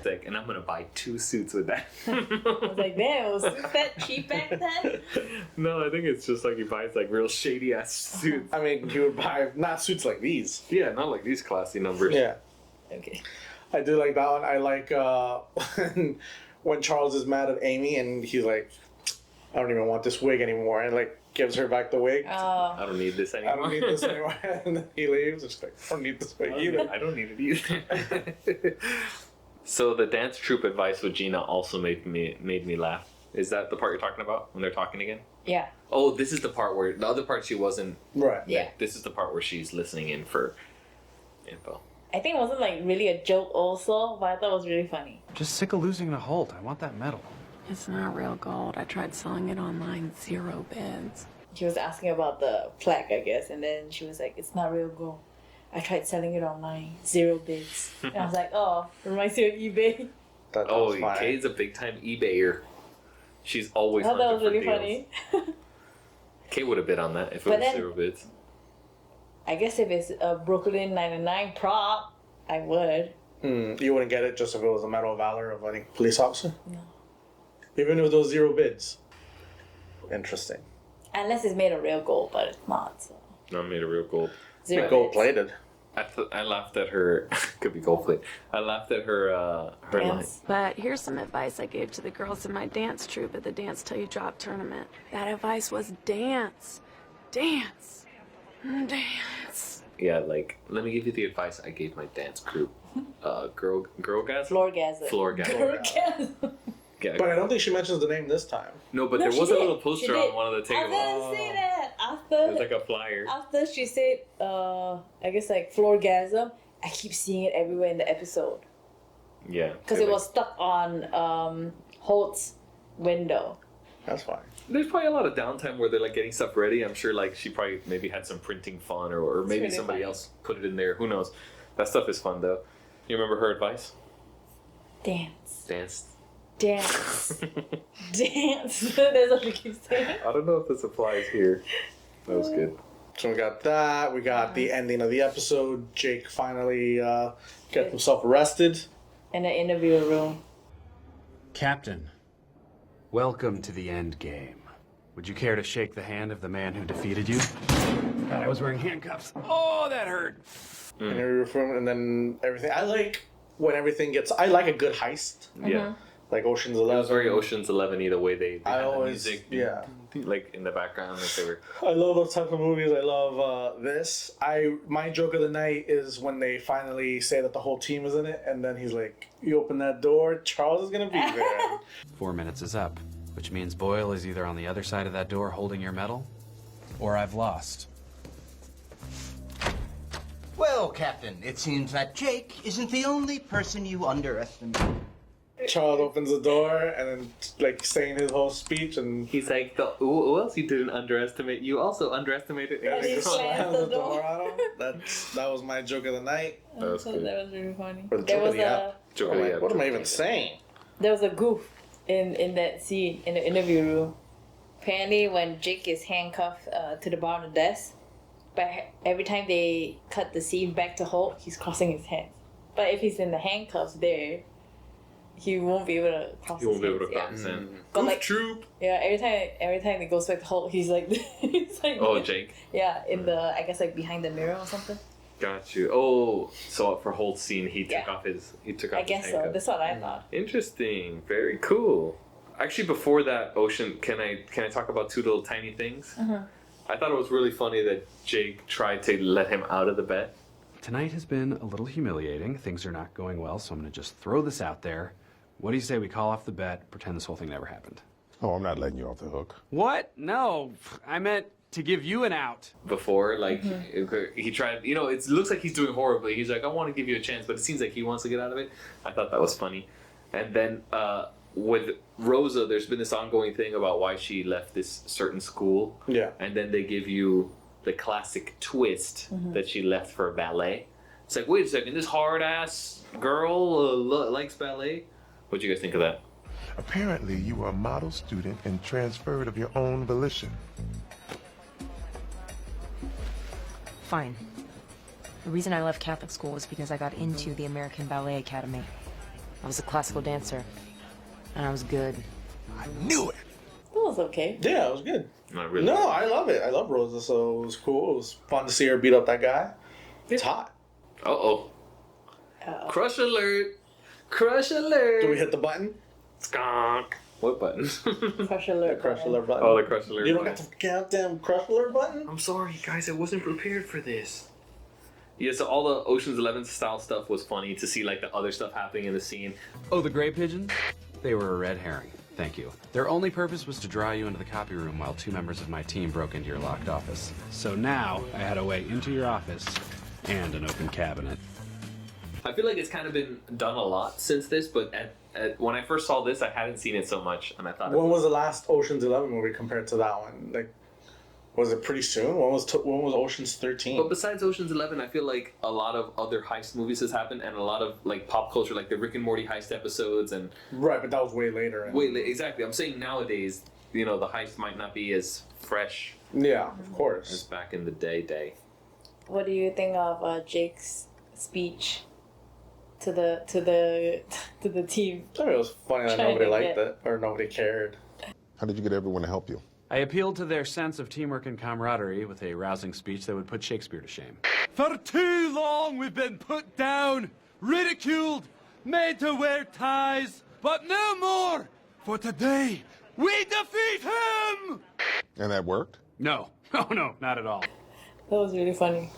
[SPEAKER 3] And I'm gonna buy 2 suits with that.
[SPEAKER 5] I was like, man, was that cheap back then?
[SPEAKER 3] No, I think it's just like he buys like real shady ass suits.
[SPEAKER 4] I mean, he would buy not suits like these.
[SPEAKER 3] Yeah, not like these classy numbers.
[SPEAKER 4] Yeah.
[SPEAKER 5] Okay.
[SPEAKER 4] I do like that one. I like when Charles is mad at Amy and he's like, I don't even want this wig anymore, and like gives her back the wig.
[SPEAKER 3] I don't need this anymore.
[SPEAKER 4] I don't need this anymore. And then he leaves. It's like, I don't need this wig either.
[SPEAKER 3] I don't need it either. So the dance troupe advice with Gina also made me laugh. Is that the part you're talking about when they're talking again?
[SPEAKER 5] Yeah.
[SPEAKER 3] Oh, this is the part where the other part she wasn't.
[SPEAKER 4] Right.
[SPEAKER 5] Yeah.
[SPEAKER 3] This is the part where she's listening in for info.
[SPEAKER 5] I think it wasn't like really a joke also, but I thought it was really funny.
[SPEAKER 6] Just sick of losing to Holt. I want that medal.
[SPEAKER 2] It's not real gold. I tried selling it online. 0 bids.
[SPEAKER 5] She was asking about the plaque, I guess, and then she was like, it's not real gold. I tried selling it online. 0 bids. And I was like, oh, reminds me of eBay.
[SPEAKER 3] Kay's a big time eBayer. She's always
[SPEAKER 5] I thought that was
[SPEAKER 3] hunting
[SPEAKER 5] really
[SPEAKER 3] for
[SPEAKER 5] funny.
[SPEAKER 3] Kay would have bid on that if it
[SPEAKER 5] But
[SPEAKER 3] was
[SPEAKER 5] then-
[SPEAKER 3] 0 bids.
[SPEAKER 5] I guess if it's a Brooklyn 99 prop, I would.
[SPEAKER 4] You wouldn't get it just if it was a Medal of Valor of any police officer? No. Even with those 0 bids? Interesting.
[SPEAKER 5] Unless it's made of real gold, but it's not. So.
[SPEAKER 3] Not made of real gold.
[SPEAKER 5] 0
[SPEAKER 4] gold
[SPEAKER 5] bids.
[SPEAKER 4] plated.
[SPEAKER 3] I laughed at her. Could be gold plate. I laughed at her line.
[SPEAKER 2] But here's some advice I gave to the girls in my dance troupe at the Dance Till You Drop tournament. That advice was dance. Dance. Dance.
[SPEAKER 3] Yeah, like let me give you the advice I gave my dance group. Girlgasm?
[SPEAKER 5] Floorgasm.
[SPEAKER 3] Floorgasm.
[SPEAKER 5] Girlgasm.
[SPEAKER 3] Yeah.
[SPEAKER 4] But I don't think she mentions the name this time.
[SPEAKER 3] No, but
[SPEAKER 5] No,
[SPEAKER 3] there
[SPEAKER 5] she
[SPEAKER 3] was
[SPEAKER 5] did.
[SPEAKER 3] a little
[SPEAKER 5] She
[SPEAKER 3] poster
[SPEAKER 5] did.
[SPEAKER 3] on one of the
[SPEAKER 5] I
[SPEAKER 3] tables.
[SPEAKER 5] didn't say that.
[SPEAKER 3] It was like a flyer.
[SPEAKER 5] After she said, I guess like floorgasm, I keep seeing it everywhere in the episode.
[SPEAKER 3] Yeah.
[SPEAKER 5] Because it was stuck on Holt's window.
[SPEAKER 4] That's fine.
[SPEAKER 3] There's probably a lot of downtime where they're like getting stuff ready. I'm sure like she probably maybe had some printing fun or maybe
[SPEAKER 5] really
[SPEAKER 3] somebody
[SPEAKER 5] funny.
[SPEAKER 3] else put it in there. Who knows? That stuff is fun though. You remember her advice?
[SPEAKER 5] Dance.
[SPEAKER 3] Dance.
[SPEAKER 5] Dance. Dance. That's what she keeps saying.
[SPEAKER 3] I don't know if this applies here. That was good.
[SPEAKER 4] So we got that. We got the ending of the episode. Jake finally gets himself arrested.
[SPEAKER 5] In the interview room.
[SPEAKER 6] Captain, welcome to the end game. Would you care to shake the hand of the man who defeated you? God, I was wearing handcuffs. Oh, that hurt.
[SPEAKER 4] Interview room, and then everything. I like when everything gets. I like a good heist.
[SPEAKER 3] Yeah.
[SPEAKER 4] Like Ocean's
[SPEAKER 3] It was
[SPEAKER 4] 11.
[SPEAKER 3] very Ocean's 11-y the way they
[SPEAKER 4] I
[SPEAKER 3] had the
[SPEAKER 4] always,
[SPEAKER 3] music,
[SPEAKER 4] yeah.
[SPEAKER 3] like in the background. Like they were.
[SPEAKER 4] I love those type of movies. I love this. My joke of the night is when they finally say that the whole team is in it, and then he's like, "You open that door, Charles is gonna be there."
[SPEAKER 6] 4 minutes is up. Which means Boyle is either on the other side of that door holding your medal, or I've lost.
[SPEAKER 9] Well, Captain, it seems that Jake isn't the only person you underestimate.
[SPEAKER 4] Charles opens the door and then like saying his whole speech, and
[SPEAKER 3] he's like, "Who else you didn't underestimate? You also underestimated."
[SPEAKER 4] And he slams the door at him. That was my joke of the night.
[SPEAKER 5] That was really funny.
[SPEAKER 4] Or the joke of the app. What am I even saying?
[SPEAKER 5] There was a goof in that scene in the interview room. Apparently, when Jake is handcuffed to the bottom of the desk, but every time they cut the scene back to Holt, he's crossing his hands. But if he's in the handcuffs there, he won't be able to cross his hands.
[SPEAKER 3] He won't be able to cross his hands.
[SPEAKER 5] But like,
[SPEAKER 3] troop.
[SPEAKER 5] Yeah, every time it goes back to Holt, he's like,
[SPEAKER 3] Oh, Jake.
[SPEAKER 5] Yeah, in the I guess like behind the mirror or something.
[SPEAKER 3] Got you. Oh, so for Holt's scene, he took off his
[SPEAKER 5] I guess so. That's what I thought.
[SPEAKER 3] Interesting. Very cool. Actually, before that, Ocean, can I talk about two little tiny things? I thought it was really funny that Jake tried to let him out of the bet.
[SPEAKER 6] Tonight has been a little humiliating. Things are not going well, so I'm going to just throw this out there. What do you say we call off the bet, pretend this whole thing never happened?
[SPEAKER 8] Oh, I'm not letting you off the hook.
[SPEAKER 6] What? No, I meant to give you an out.
[SPEAKER 3] Before, like, he tried, it looks like he's doing horribly. He's like, I want to give you a chance, but it seems like he wants to get out of it. I thought that was funny. And then with Rosa, there's been this ongoing thing about why she left this certain school.
[SPEAKER 4] Yeah.
[SPEAKER 3] And then they give you the classic twist that she left for ballet. It's like, wait a second, this hard-ass girl likes ballet? What'd you guys think of that?
[SPEAKER 8] Apparently, you were a model student and transferred of your own volition.
[SPEAKER 14] Fine. The reason I left Catholic school was because I got into the American Ballet Academy. I was a classical dancer, and I was good.
[SPEAKER 8] I knew it!
[SPEAKER 5] It was okay.
[SPEAKER 4] Yeah, it was good.
[SPEAKER 3] Not really.
[SPEAKER 4] No, I love it. I love Rosa, so it was cool. It was fun to see her beat up that guy. It's hot.
[SPEAKER 3] Uh-oh. Crush alert! Crush alert!
[SPEAKER 4] Do we hit the button?
[SPEAKER 3] Skunk. What button?
[SPEAKER 5] Crush alert.
[SPEAKER 4] The crush alert button.
[SPEAKER 3] Oh, the crush alert.
[SPEAKER 4] You don't got the goddamn crush alert button?
[SPEAKER 3] I'm sorry, guys. I wasn't prepared for this. Yeah, so all the Ocean's 11 style stuff was funny to see, like, the other stuff happening in the scene.
[SPEAKER 6] Oh, the gray pigeons? They were a red herring. Thank you. Their only purpose was to draw you into the copy room while two members of my team broke into your locked office. So now I had a way into your office and an open cabinet.
[SPEAKER 3] I feel like it's kind of been done a lot since this, but when I first saw this, I hadn't seen it so much, and I thought.
[SPEAKER 4] When was the last Ocean's 11 movie compared to that one? Like, was it pretty soon? When was Ocean's 13?
[SPEAKER 3] But besides Ocean's 11, I feel like a lot of other heist movies has happened, and a lot of like pop culture, like the Rick and Morty heist episodes, and
[SPEAKER 4] right, but that was way later.
[SPEAKER 3] Exactly. I'm saying nowadays, the heist might not be as fresh.
[SPEAKER 4] Yeah, of course.
[SPEAKER 3] As back in the day.
[SPEAKER 5] What do you think of Jake's speech to the team?
[SPEAKER 4] I thought it was funny that nobody liked it or nobody cared.
[SPEAKER 8] How did you get everyone to help you?
[SPEAKER 6] I appealed to their sense of teamwork and camaraderie with a rousing speech that would put Shakespeare to shame.
[SPEAKER 15] For too long we've been put down, ridiculed, made to wear ties, but no more, for today we defeat him!
[SPEAKER 8] And that worked?
[SPEAKER 6] No. Oh, no, not at all.
[SPEAKER 5] That was really funny.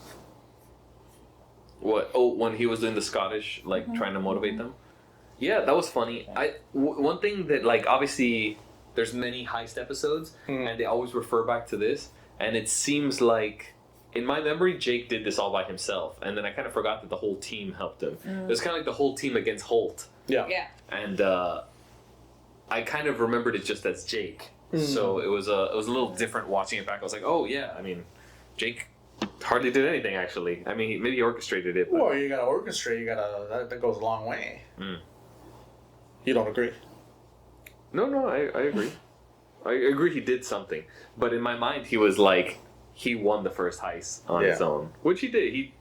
[SPEAKER 3] What? Oh, when he was in the Scottish, like, trying to motivate them? Yeah, that was funny. One thing that, like, obviously, there's many heist episodes, and they always refer back to this, and it seems like, in my memory, Jake did this all by himself, and then I kind of forgot that the whole team helped him. It was kind of like the whole team against Holt.
[SPEAKER 4] Yeah.
[SPEAKER 3] And I kind of remembered it just as Jake. So it was a little different watching it back. I was like, oh, yeah, I mean, Jake hardly did anything, actually. I mean, maybe he orchestrated it. But...
[SPEAKER 4] Well, you gotta orchestrate. That goes a long way. You don't agree?
[SPEAKER 3] No, I agree. I agree he did something. But in my mind, he was like, he won the first heist on his own. Which he did.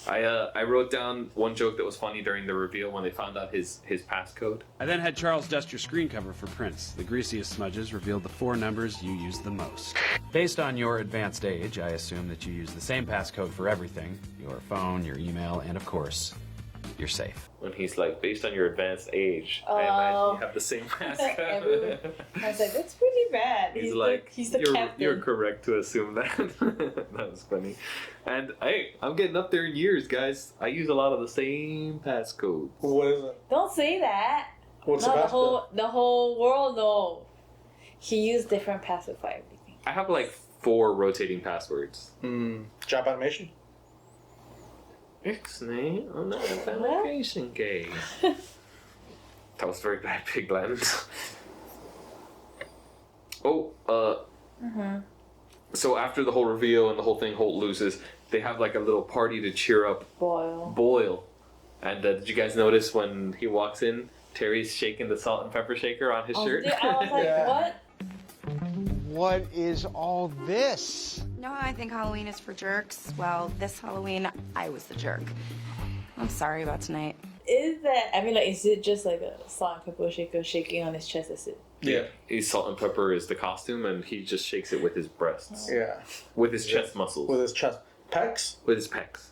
[SPEAKER 3] I wrote down one joke that was funny during the reveal when they found out his passcode.
[SPEAKER 6] I then had Charles dust your screen cover for prints. The greasiest smudges revealed the 4 numbers you use the most. Based on your advanced age, I assume that you use the same passcode for everything. Your phone, your email, and of course, your safe.
[SPEAKER 3] When he's like, based on your advanced age, I imagine you have the same passcode.
[SPEAKER 5] I was like, that's pretty bad.
[SPEAKER 3] He's like,
[SPEAKER 5] he's the captain.
[SPEAKER 3] You're correct to assume that. That was funny. And hey, I'm getting up there in years, guys. I use a lot of the same passcode.
[SPEAKER 4] What is it?
[SPEAKER 5] Don't say that.
[SPEAKER 4] What's
[SPEAKER 5] No,
[SPEAKER 4] the
[SPEAKER 5] the
[SPEAKER 4] pass
[SPEAKER 5] whole world. No, he used different password for everything.
[SPEAKER 3] I have like 4 rotating passwords.
[SPEAKER 4] Job animation.
[SPEAKER 3] Ixnay on the application game. That was very bad, Big Glenn. So after the whole reveal and the whole thing, Holt loses. They have like a little party to cheer up Boyle. And did you guys notice when he walks in, Terry's shaking the salt and pepper shaker on his shirt?
[SPEAKER 5] I was like, what?
[SPEAKER 9] What is all this?
[SPEAKER 11] No, I think Halloween is for jerks. Well, this Halloween, I was the jerk. I'm sorry about tonight.
[SPEAKER 5] Is that? I mean, like, is it just like a salt and pepper shaker shaking on his chest? Is it?
[SPEAKER 3] Yeah. He's salt and pepper is the costume, and he just shakes it with his breasts.
[SPEAKER 4] Yeah.
[SPEAKER 3] With his chest muscles.
[SPEAKER 4] With his chest. Pecs?
[SPEAKER 3] With his pecs.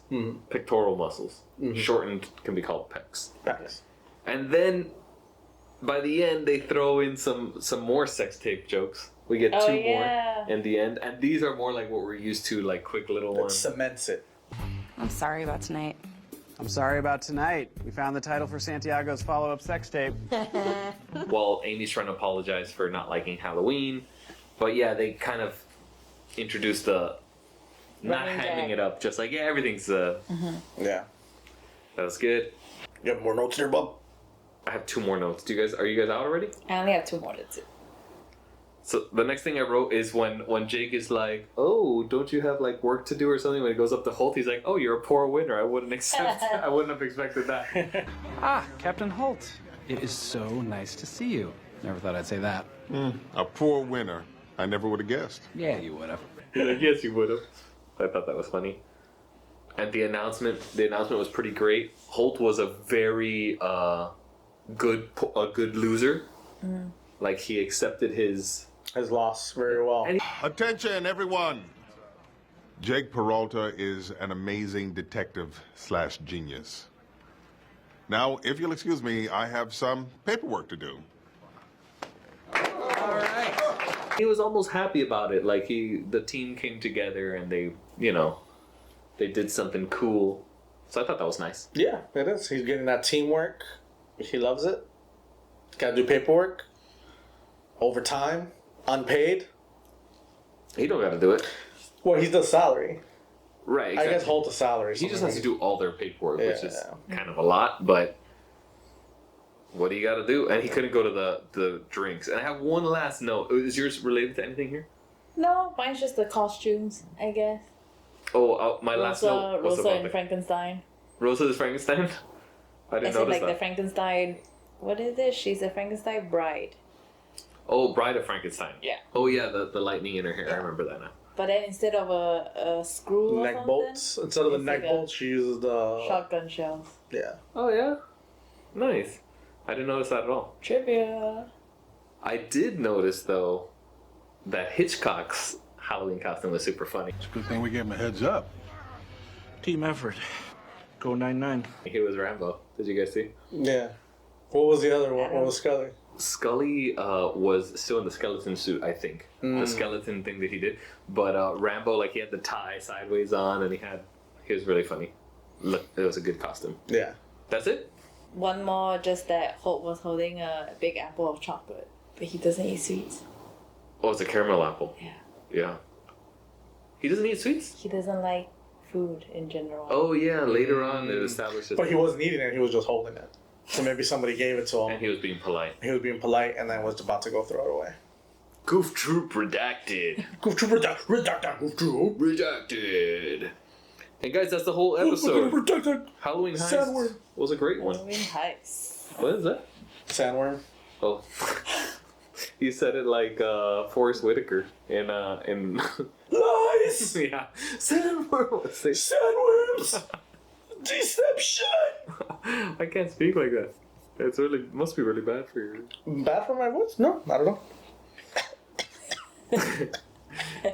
[SPEAKER 3] Pectoral muscles. Shortened can be called pecs.
[SPEAKER 4] Pecs.
[SPEAKER 3] And then, by the end, they throw in some more sex tape jokes. We get 2 more in the end, and these are more like what we're used to, like quick little ones.
[SPEAKER 4] It cements it.
[SPEAKER 11] I'm sorry about tonight.
[SPEAKER 6] I'm sorry about tonight. We found the title for Santiago's follow-up sex tape.
[SPEAKER 3] While Amy's trying to apologize for not liking Halloween. But yeah, they kind of introduced the not hamming it up, just like, yeah, everything's
[SPEAKER 4] Yeah.
[SPEAKER 3] That was good.
[SPEAKER 4] You have more notes there, Bob?
[SPEAKER 3] I have 2 more notes. Are you guys out already?
[SPEAKER 5] I only have 2 more to do.
[SPEAKER 3] So the next thing I wrote is when Jake is like, "Oh, don't you have like work to do or something?" When he goes up to Holt, he's like, "Oh, you're a poor winner. I wouldn't have expected that."
[SPEAKER 6] Captain Holt. It is so nice to see you. Never thought I'd say that.
[SPEAKER 8] A poor winner. I never would have guessed.
[SPEAKER 6] Yeah, you would have.
[SPEAKER 3] He's like, "Yes, you would have." I thought that was funny. And the announcement was pretty great. Holt was a very good loser. Like he accepted his
[SPEAKER 4] loss very well.
[SPEAKER 8] Attention, everyone! Jake Peralta is an amazing detective / genius. Now, if you'll excuse me, I have some paperwork to do.
[SPEAKER 3] He was almost happy about it. Like the team came together and they did something cool. So I thought that was nice.
[SPEAKER 4] Yeah, it is. He's getting that teamwork. He loves it. Got to do paperwork. Overtime. Unpaid.
[SPEAKER 3] He don't got to do it.
[SPEAKER 4] Well, he's the salary.
[SPEAKER 3] Right. Exactly.
[SPEAKER 4] I guess hold the salary.
[SPEAKER 3] He just has to do all their paperwork, which is kind of a lot, but what do you got to do? And he couldn't go to the drinks. And I have one last note. Is yours related to anything here?
[SPEAKER 5] No, mine's just the costumes, I guess.
[SPEAKER 3] Oh, my last note was
[SPEAKER 5] Rosa
[SPEAKER 3] about
[SPEAKER 5] and Frankenstein.
[SPEAKER 3] Rosa is Frankenstein? I didn't notice
[SPEAKER 5] like
[SPEAKER 3] that.
[SPEAKER 5] the Frankenstein. What is it? She's a Frankenstein bride.
[SPEAKER 3] Oh, Bride of Frankenstein.
[SPEAKER 5] Yeah.
[SPEAKER 3] Oh yeah, the lightning in her hair. I remember that now.
[SPEAKER 5] But then instead of a screw or
[SPEAKER 4] neck
[SPEAKER 5] something,
[SPEAKER 4] bolts. Instead of the
[SPEAKER 5] it's
[SPEAKER 4] neck
[SPEAKER 5] like a
[SPEAKER 4] bolts, she uses the
[SPEAKER 5] shotgun shells.
[SPEAKER 4] Yeah.
[SPEAKER 3] Oh yeah, nice. I didn't notice that at all.
[SPEAKER 5] Trivia.
[SPEAKER 3] I did notice though that Hitchcock's Halloween costume was super funny.
[SPEAKER 10] It's a good thing we gave him a heads up.
[SPEAKER 16] Team effort. Go 9-9.
[SPEAKER 3] He was Rambo. Did you guys see?
[SPEAKER 4] Yeah. What was the other one? What was Scully?
[SPEAKER 3] Scully was still in the skeleton suit, I think. The skeleton thing that he did. But Rambo, like he had the tie sideways on, and he was really funny. Look, it was a good costume.
[SPEAKER 4] Yeah.
[SPEAKER 3] That's it?
[SPEAKER 5] One more, just that Holt was holding a big apple of chocolate, but he doesn't eat sweets.
[SPEAKER 3] Oh, it's a caramel apple.
[SPEAKER 5] Yeah.
[SPEAKER 3] Yeah. He doesn't eat sweets?
[SPEAKER 5] He doesn't like food in general.
[SPEAKER 3] Oh, yeah. Later on, it established.
[SPEAKER 4] But he wasn't eating it, he was just holding it. So maybe somebody gave it to him.
[SPEAKER 3] And he was being polite.
[SPEAKER 4] He was being polite and then was about to go throw it away.
[SPEAKER 3] Goof Troop redacted.
[SPEAKER 4] Goof Troop redacted. Goof Troop
[SPEAKER 3] redacted. And guys, that's the whole episode. Halloween Heist was a great one.
[SPEAKER 5] Halloween Heist.
[SPEAKER 3] What is that?
[SPEAKER 4] Sandworm.
[SPEAKER 3] Oh. He said it like Forrest Whitaker in
[SPEAKER 4] Lies!
[SPEAKER 3] Yeah. Sandworm.
[SPEAKER 4] Sandworms! Deception!
[SPEAKER 3] I can't speak like that. It's really must be really bad for you.
[SPEAKER 4] Bad for my voice? No, not at all.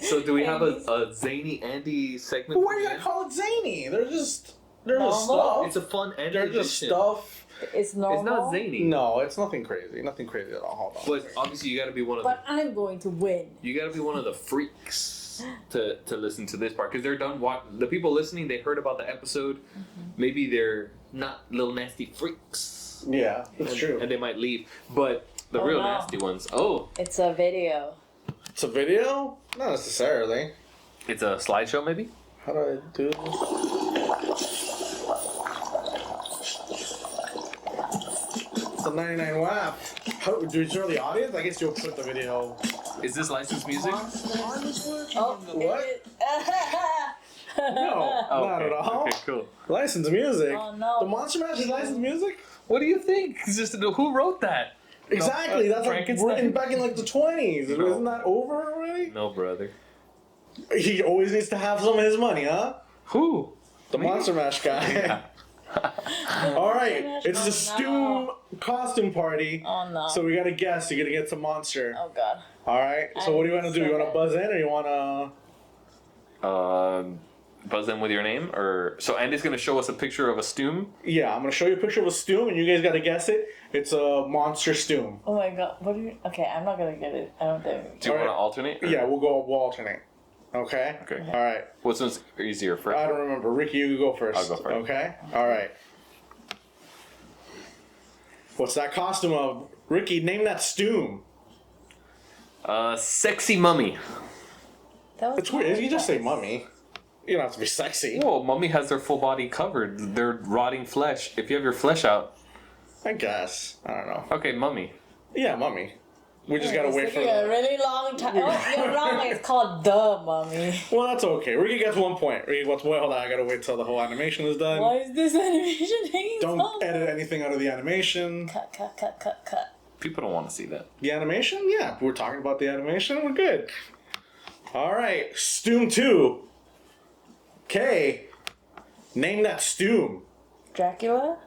[SPEAKER 3] So do we have a zany Andy segment?
[SPEAKER 4] But why do you gotta call it zany? They're just stuff.
[SPEAKER 3] It's a fun Andy
[SPEAKER 4] They're just
[SPEAKER 3] edition.
[SPEAKER 4] stuff.
[SPEAKER 5] It's normal.
[SPEAKER 3] It's not zany.
[SPEAKER 4] No, it's nothing crazy. Nothing crazy at all. Hold on.
[SPEAKER 3] But obviously you gotta be one of
[SPEAKER 5] But I'm going to win.
[SPEAKER 3] you gotta be one of the freaks to listen to this part because they're done. The people listening, they heard about the episode. Maybe they're not little nasty freaks. house.
[SPEAKER 4] Yeah, that's true.
[SPEAKER 3] And they might leave. But the
[SPEAKER 5] Oh,
[SPEAKER 3] real
[SPEAKER 5] no.
[SPEAKER 3] nasty ones. Oh,
[SPEAKER 5] It's a video.
[SPEAKER 4] It's a video? Not necessarily.
[SPEAKER 3] it's a slideshow maybe.
[SPEAKER 4] How do I do this? It's a 99 WAP. How do you show the audience? I guess you'll put the video.
[SPEAKER 3] Is this licensed music?
[SPEAKER 5] Oh,
[SPEAKER 4] What? No,
[SPEAKER 3] Oh,
[SPEAKER 4] not at all.
[SPEAKER 3] Okay, cool.
[SPEAKER 4] Licensed music.
[SPEAKER 5] Oh, no.
[SPEAKER 4] The Monster Mash is licensed music?
[SPEAKER 3] What do you think? It's just who wrote that?
[SPEAKER 4] Exactly. That's like
[SPEAKER 3] Frankenstein?
[SPEAKER 4] written back in like the 20s.
[SPEAKER 3] No.
[SPEAKER 4] Isn't that over already?
[SPEAKER 3] No, brother.
[SPEAKER 4] He always needs to have some of his money, huh?
[SPEAKER 3] Who?
[SPEAKER 4] The Monster Mash guy. All right, it's the Stoom costume party.
[SPEAKER 5] Oh no.
[SPEAKER 4] So we gotta guess. You gotta get some monster.
[SPEAKER 5] Oh god.
[SPEAKER 4] All right. So what do you want to do? You want to buzz in, or you want to?
[SPEAKER 3] Buzz in with your name, or so Andy's gonna show us a picture of a Stoom.
[SPEAKER 4] Yeah, I'm gonna show you a picture of a Stoom, and you guys gotta guess it. It's a monster Stoom.
[SPEAKER 5] Oh my god. What do you? Okay, I'm not gonna get it. I don't think.
[SPEAKER 3] Do you
[SPEAKER 4] All
[SPEAKER 3] want to
[SPEAKER 4] right.
[SPEAKER 3] alternate? or-
[SPEAKER 4] Yeah, we'll alternate. Okay.
[SPEAKER 3] Okay.
[SPEAKER 4] All right.
[SPEAKER 3] Which one's easier for?
[SPEAKER 4] I don't remember. Ricky, you go first.
[SPEAKER 3] I'll go first.
[SPEAKER 4] Okay. All right. What's that costume of? Ricky, name that Stoom.
[SPEAKER 3] Sexy mummy.
[SPEAKER 5] That was
[SPEAKER 4] It's weird. You just say mummy. You don't have to be sexy.
[SPEAKER 3] Whoa, mummy has their full body covered. They're rotting flesh. If you have your flesh out.
[SPEAKER 4] I guess. I don't know.
[SPEAKER 3] Okay, mummy.
[SPEAKER 4] Yeah, mummy. We just gotta
[SPEAKER 5] It's
[SPEAKER 4] wait for
[SPEAKER 5] taking a
[SPEAKER 4] the...
[SPEAKER 5] really long time. Oh, you're wrong. It's called the mummy.
[SPEAKER 4] Well, that's okay. Ricky gets 1 point. Ricky gets one. Hold on, I gotta wait till the whole animation is done.
[SPEAKER 5] Why is this animation taking so
[SPEAKER 4] Don't
[SPEAKER 5] long?
[SPEAKER 4] edit anything out of the animation.
[SPEAKER 5] Cut.
[SPEAKER 3] People don't want to see that.
[SPEAKER 4] The animation? Yeah, we're talking about the animation. We're good. All right, Stoom 2. Okay. Name that Stoom.
[SPEAKER 5] Dracula?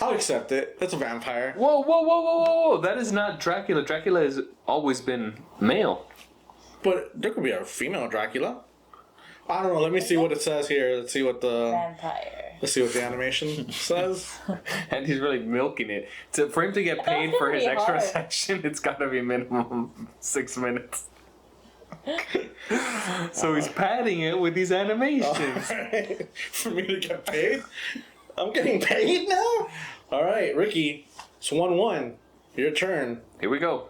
[SPEAKER 4] I'll accept it. That's a vampire.
[SPEAKER 3] Whoa. That is not Dracula. Dracula has always been male.
[SPEAKER 4] But there could be a female Dracula. I don't know. Let me see what it says here. Let's see what the...
[SPEAKER 5] Vampire.
[SPEAKER 4] Let's see what the animation says.
[SPEAKER 3] And he's really milking it. For him to get paid for his
[SPEAKER 5] gonna be
[SPEAKER 3] extra
[SPEAKER 5] hard.
[SPEAKER 3] section, it's got to be minimum 6 minutes. So he's padding it with these animations.
[SPEAKER 4] Alright. For me to get paid? I'm getting paid now? Alright, Ricky. It's 1-1. Your turn.
[SPEAKER 3] Here we go.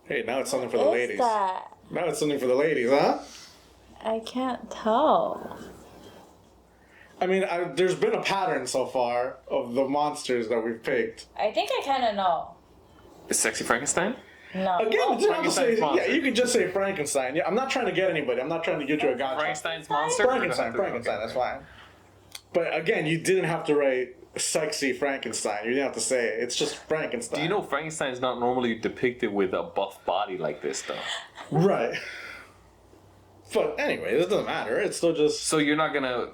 [SPEAKER 4] Hey, now it's something for the
[SPEAKER 5] What
[SPEAKER 4] ladies.
[SPEAKER 5] is that?
[SPEAKER 4] Now it's something for the ladies, huh?
[SPEAKER 5] I can't tell.
[SPEAKER 4] I mean, there's been a pattern so far of the monsters that we've picked.
[SPEAKER 5] I think I kind of know.
[SPEAKER 3] Is Sexy Frankenstein?
[SPEAKER 5] No.
[SPEAKER 4] Again, you don't have to say,
[SPEAKER 3] Frankenstein's monster.
[SPEAKER 4] yeah, you can just say Frankenstein. Yeah, I'm not trying to get anybody. I'm not trying to get you a gotcha.
[SPEAKER 3] Frankenstein's monster?
[SPEAKER 4] Frankenstein, that's fine. But again, you didn't have to write sexy Frankenstein. You didn't have to say it. It's just Frankenstein.
[SPEAKER 3] Do you know Frankenstein is not normally depicted with a buff body like this, though?
[SPEAKER 4] Right. But anyway, it doesn't matter. It's still just...
[SPEAKER 3] So you're not gonna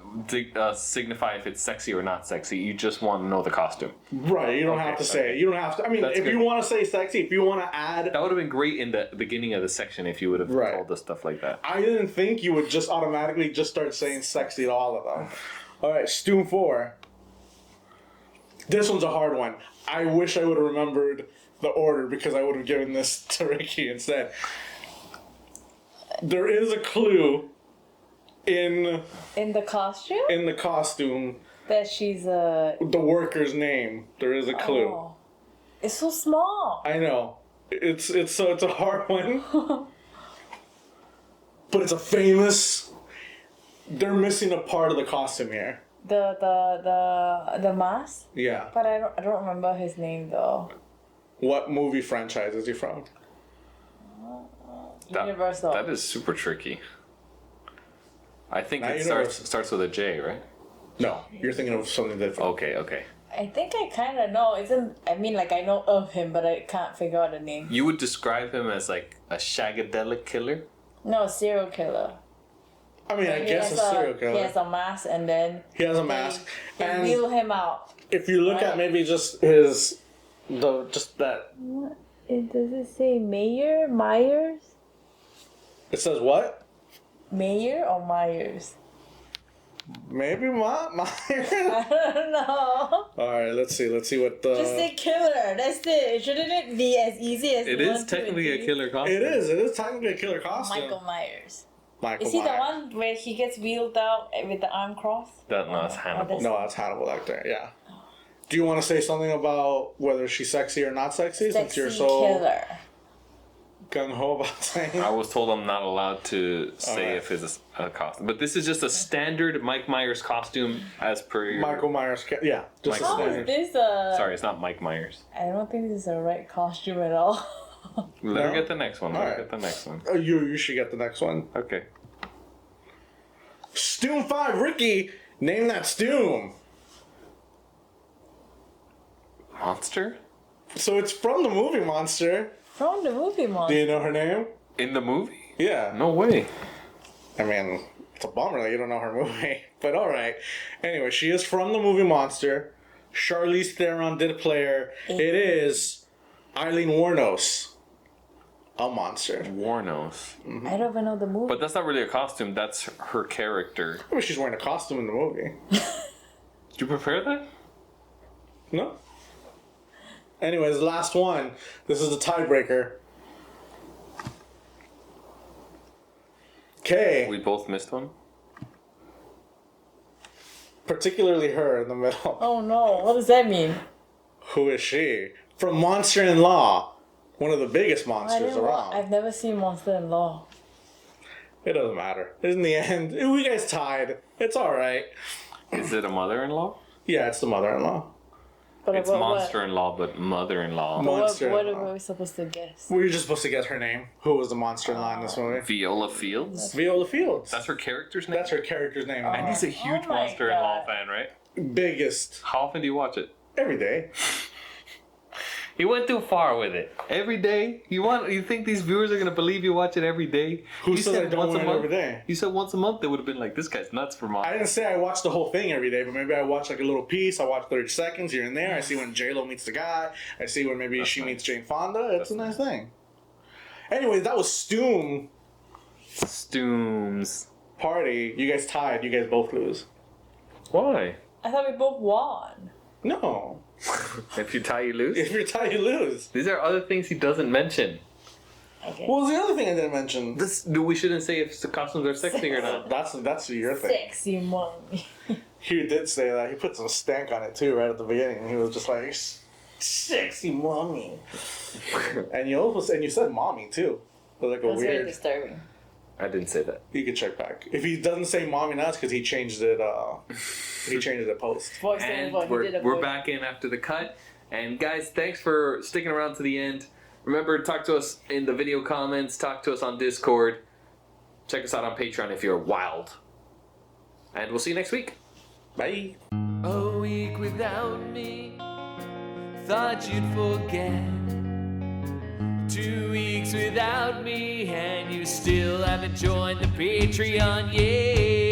[SPEAKER 3] signify if it's sexy or not sexy. You just want to know the costume.
[SPEAKER 4] Right, you don't have to say it. You don't have to... I mean,
[SPEAKER 3] That's
[SPEAKER 4] if
[SPEAKER 3] good.
[SPEAKER 4] you want to say sexy, if you want to add...
[SPEAKER 3] That would have been great in the beginning of the section if you would have
[SPEAKER 4] Right.
[SPEAKER 3] told us stuff like that.
[SPEAKER 4] I didn't think you would just automatically just start saying sexy to all of them. Alright, Stoom 4. This one's a hard one. I wish I would have remembered the order because I would have given this to Ricky instead. There is a clue in
[SPEAKER 5] the costume?
[SPEAKER 4] In the costume.
[SPEAKER 5] That she's a...
[SPEAKER 4] The worker's name. There is a clue.
[SPEAKER 5] Oh. It's so small.
[SPEAKER 4] I know. It's a hard one. But it's a famous... They're missing a part of the costume here.
[SPEAKER 5] The mask?
[SPEAKER 4] Yeah.
[SPEAKER 5] But I don't remember his name though.
[SPEAKER 4] What movie franchise is he from?
[SPEAKER 5] Universal.
[SPEAKER 3] That is super tricky. I think
[SPEAKER 4] Not
[SPEAKER 3] it
[SPEAKER 4] Universal.
[SPEAKER 3] starts with a J, right?
[SPEAKER 4] No, you're thinking of something different.
[SPEAKER 3] Okay.
[SPEAKER 5] I think I kind of know. I mean, like, I know of him, but I can't figure out the name.
[SPEAKER 3] You would describe him as like a shagadelic killer?
[SPEAKER 5] No, serial killer.
[SPEAKER 4] I mean, I
[SPEAKER 5] He
[SPEAKER 4] guess
[SPEAKER 5] has
[SPEAKER 4] a serial killer.
[SPEAKER 5] He has a mask, and then
[SPEAKER 4] He has a mask.
[SPEAKER 5] they
[SPEAKER 4] And
[SPEAKER 5] wheel him out.
[SPEAKER 4] if you look at maybe just his... Just that...
[SPEAKER 5] What? Does it say Mayer? Myers?
[SPEAKER 4] It says what?
[SPEAKER 5] Mayer or Myers?
[SPEAKER 4] Maybe Myers?
[SPEAKER 5] I don't know.
[SPEAKER 4] Alright, let's see what the...
[SPEAKER 5] Just say killer. That's it. Shouldn't it be as easy as
[SPEAKER 3] It is technically a killer costume.
[SPEAKER 4] It is technically a killer costume.
[SPEAKER 5] Michael Myers.
[SPEAKER 4] Michael
[SPEAKER 5] Is he the
[SPEAKER 4] Myers.
[SPEAKER 5] one where he gets wheeled out with the arm crossed?
[SPEAKER 3] No, it's Hannibal.
[SPEAKER 4] No, that's Hannibal back there, yeah. Do you want to say something about whether she's sexy or not sexy? Since
[SPEAKER 5] Sexy
[SPEAKER 4] you're so
[SPEAKER 5] killer.
[SPEAKER 4] gung-ho about saying
[SPEAKER 3] I was told I'm not allowed to say
[SPEAKER 4] Alright.
[SPEAKER 3] if it's a costume, but this is just a standard Mike Myers costume as per your...
[SPEAKER 4] Michael Myers. Yeah, just
[SPEAKER 5] How is this a...
[SPEAKER 3] Sorry, it's not Mike Myers.
[SPEAKER 5] I don't think this is a right costume at all.
[SPEAKER 3] Let her
[SPEAKER 4] No?
[SPEAKER 3] get the next one. Let her
[SPEAKER 4] Alright.
[SPEAKER 3] get the next one.
[SPEAKER 4] You should get the next one.
[SPEAKER 3] Okay.
[SPEAKER 4] Stoom 5, Ricky, name that Stoom.
[SPEAKER 3] Monster?
[SPEAKER 4] So it's from the movie Monster.
[SPEAKER 5] From the movie
[SPEAKER 4] Do
[SPEAKER 5] Monster.
[SPEAKER 4] you know her name?
[SPEAKER 3] In the movie?
[SPEAKER 4] Yeah.
[SPEAKER 3] No way.
[SPEAKER 4] I mean, it's a bummer that you don't know her movie, but all right. Anyway, she is from the movie Monster. Charlize Theron did play her. It is Eileen Wuornos, a monster.
[SPEAKER 3] Wuornos.
[SPEAKER 5] I don't even know the movie.
[SPEAKER 3] But that's not really a costume. That's her character.
[SPEAKER 4] I mean, she's wearing a costume in the movie.
[SPEAKER 3] Did you prepare that?
[SPEAKER 4] No. Anyways, last one. This is the tiebreaker. Okay.
[SPEAKER 3] We both missed one.
[SPEAKER 4] Particularly her in the middle.
[SPEAKER 5] Oh no, what does that mean?
[SPEAKER 4] Who is she? From Monster in Law. One of the biggest
[SPEAKER 5] I
[SPEAKER 4] monsters
[SPEAKER 5] didn't
[SPEAKER 4] around.
[SPEAKER 5] I've never seen Monster in Law.
[SPEAKER 4] It doesn't matter. In the end, we guys tied. It's alright.
[SPEAKER 3] Is it a mother-in-law?
[SPEAKER 4] Yeah, it's the mother-in-law.
[SPEAKER 5] But
[SPEAKER 3] It's
[SPEAKER 5] what-
[SPEAKER 3] monster-in-law, but mother-in-law.
[SPEAKER 5] But what
[SPEAKER 4] Monster-in-Law.
[SPEAKER 5] are we supposed to guess?
[SPEAKER 4] We were just supposed to guess her name. Who was the monster-in-law in this movie?
[SPEAKER 3] Viola Fields?
[SPEAKER 4] Viola Fields.
[SPEAKER 3] That's her character's name?
[SPEAKER 4] That's her character's name.
[SPEAKER 3] And he's a huge
[SPEAKER 5] Oh my
[SPEAKER 3] monster-in-law
[SPEAKER 5] God.
[SPEAKER 3] fan, right?
[SPEAKER 4] Biggest.
[SPEAKER 3] How often do you watch it?
[SPEAKER 4] Every day.
[SPEAKER 3] He went too far with it. Every day? You think these viewers are gonna believe you watch it every day?
[SPEAKER 4] Who
[SPEAKER 3] You
[SPEAKER 4] said I don't
[SPEAKER 3] once a
[SPEAKER 4] watch it
[SPEAKER 3] month?
[SPEAKER 4] every day?
[SPEAKER 3] You said once a month, they would have been like, this guy's nuts for
[SPEAKER 4] I
[SPEAKER 3] months.
[SPEAKER 4] didn't say I watch the whole thing every day, but maybe I watch like a little piece. I watch 30 seconds here and there. I see when J-Lo meets the guy. I see when maybe she meets Jane Fonda. It's a nice thing. Anyways, that was Stoom
[SPEAKER 3] Stooms.
[SPEAKER 4] Party. You guys tied. You guys both lose.
[SPEAKER 3] Why?
[SPEAKER 5] I thought we both won.
[SPEAKER 4] No.
[SPEAKER 3] If you tie, you lose?
[SPEAKER 4] If you're tied, you lose.
[SPEAKER 3] These are other things he doesn't mention.
[SPEAKER 5] Okay.
[SPEAKER 4] What was the other thing I didn't mention?
[SPEAKER 3] We shouldn't say if the costumes are sexy or not.
[SPEAKER 4] That's your thing.
[SPEAKER 5] Sexy mommy.
[SPEAKER 4] He did say that. He put some stank on it too, right at the beginning. He was just like, "Sexy mommy," and you said "mommy" too. It was like a
[SPEAKER 5] That's very
[SPEAKER 4] weird.
[SPEAKER 5] disturbing.
[SPEAKER 3] I didn't say that.
[SPEAKER 4] You can check back. If he doesn't say "mommy" now, it's because he changed it. He changed it post.
[SPEAKER 5] Voice
[SPEAKER 3] And
[SPEAKER 5] over. He did a
[SPEAKER 3] we're
[SPEAKER 5] voice.
[SPEAKER 3] back in after the cut. And guys, thanks for sticking around to the end. Remember, talk to us in the video comments. Talk to us on Discord. Check us out on Patreon if you're wild. And we'll see you next week.
[SPEAKER 4] Bye.
[SPEAKER 15] A week without me, thought you'd forget. 2 weeks without me, and you still haven't joined the Patreon yet.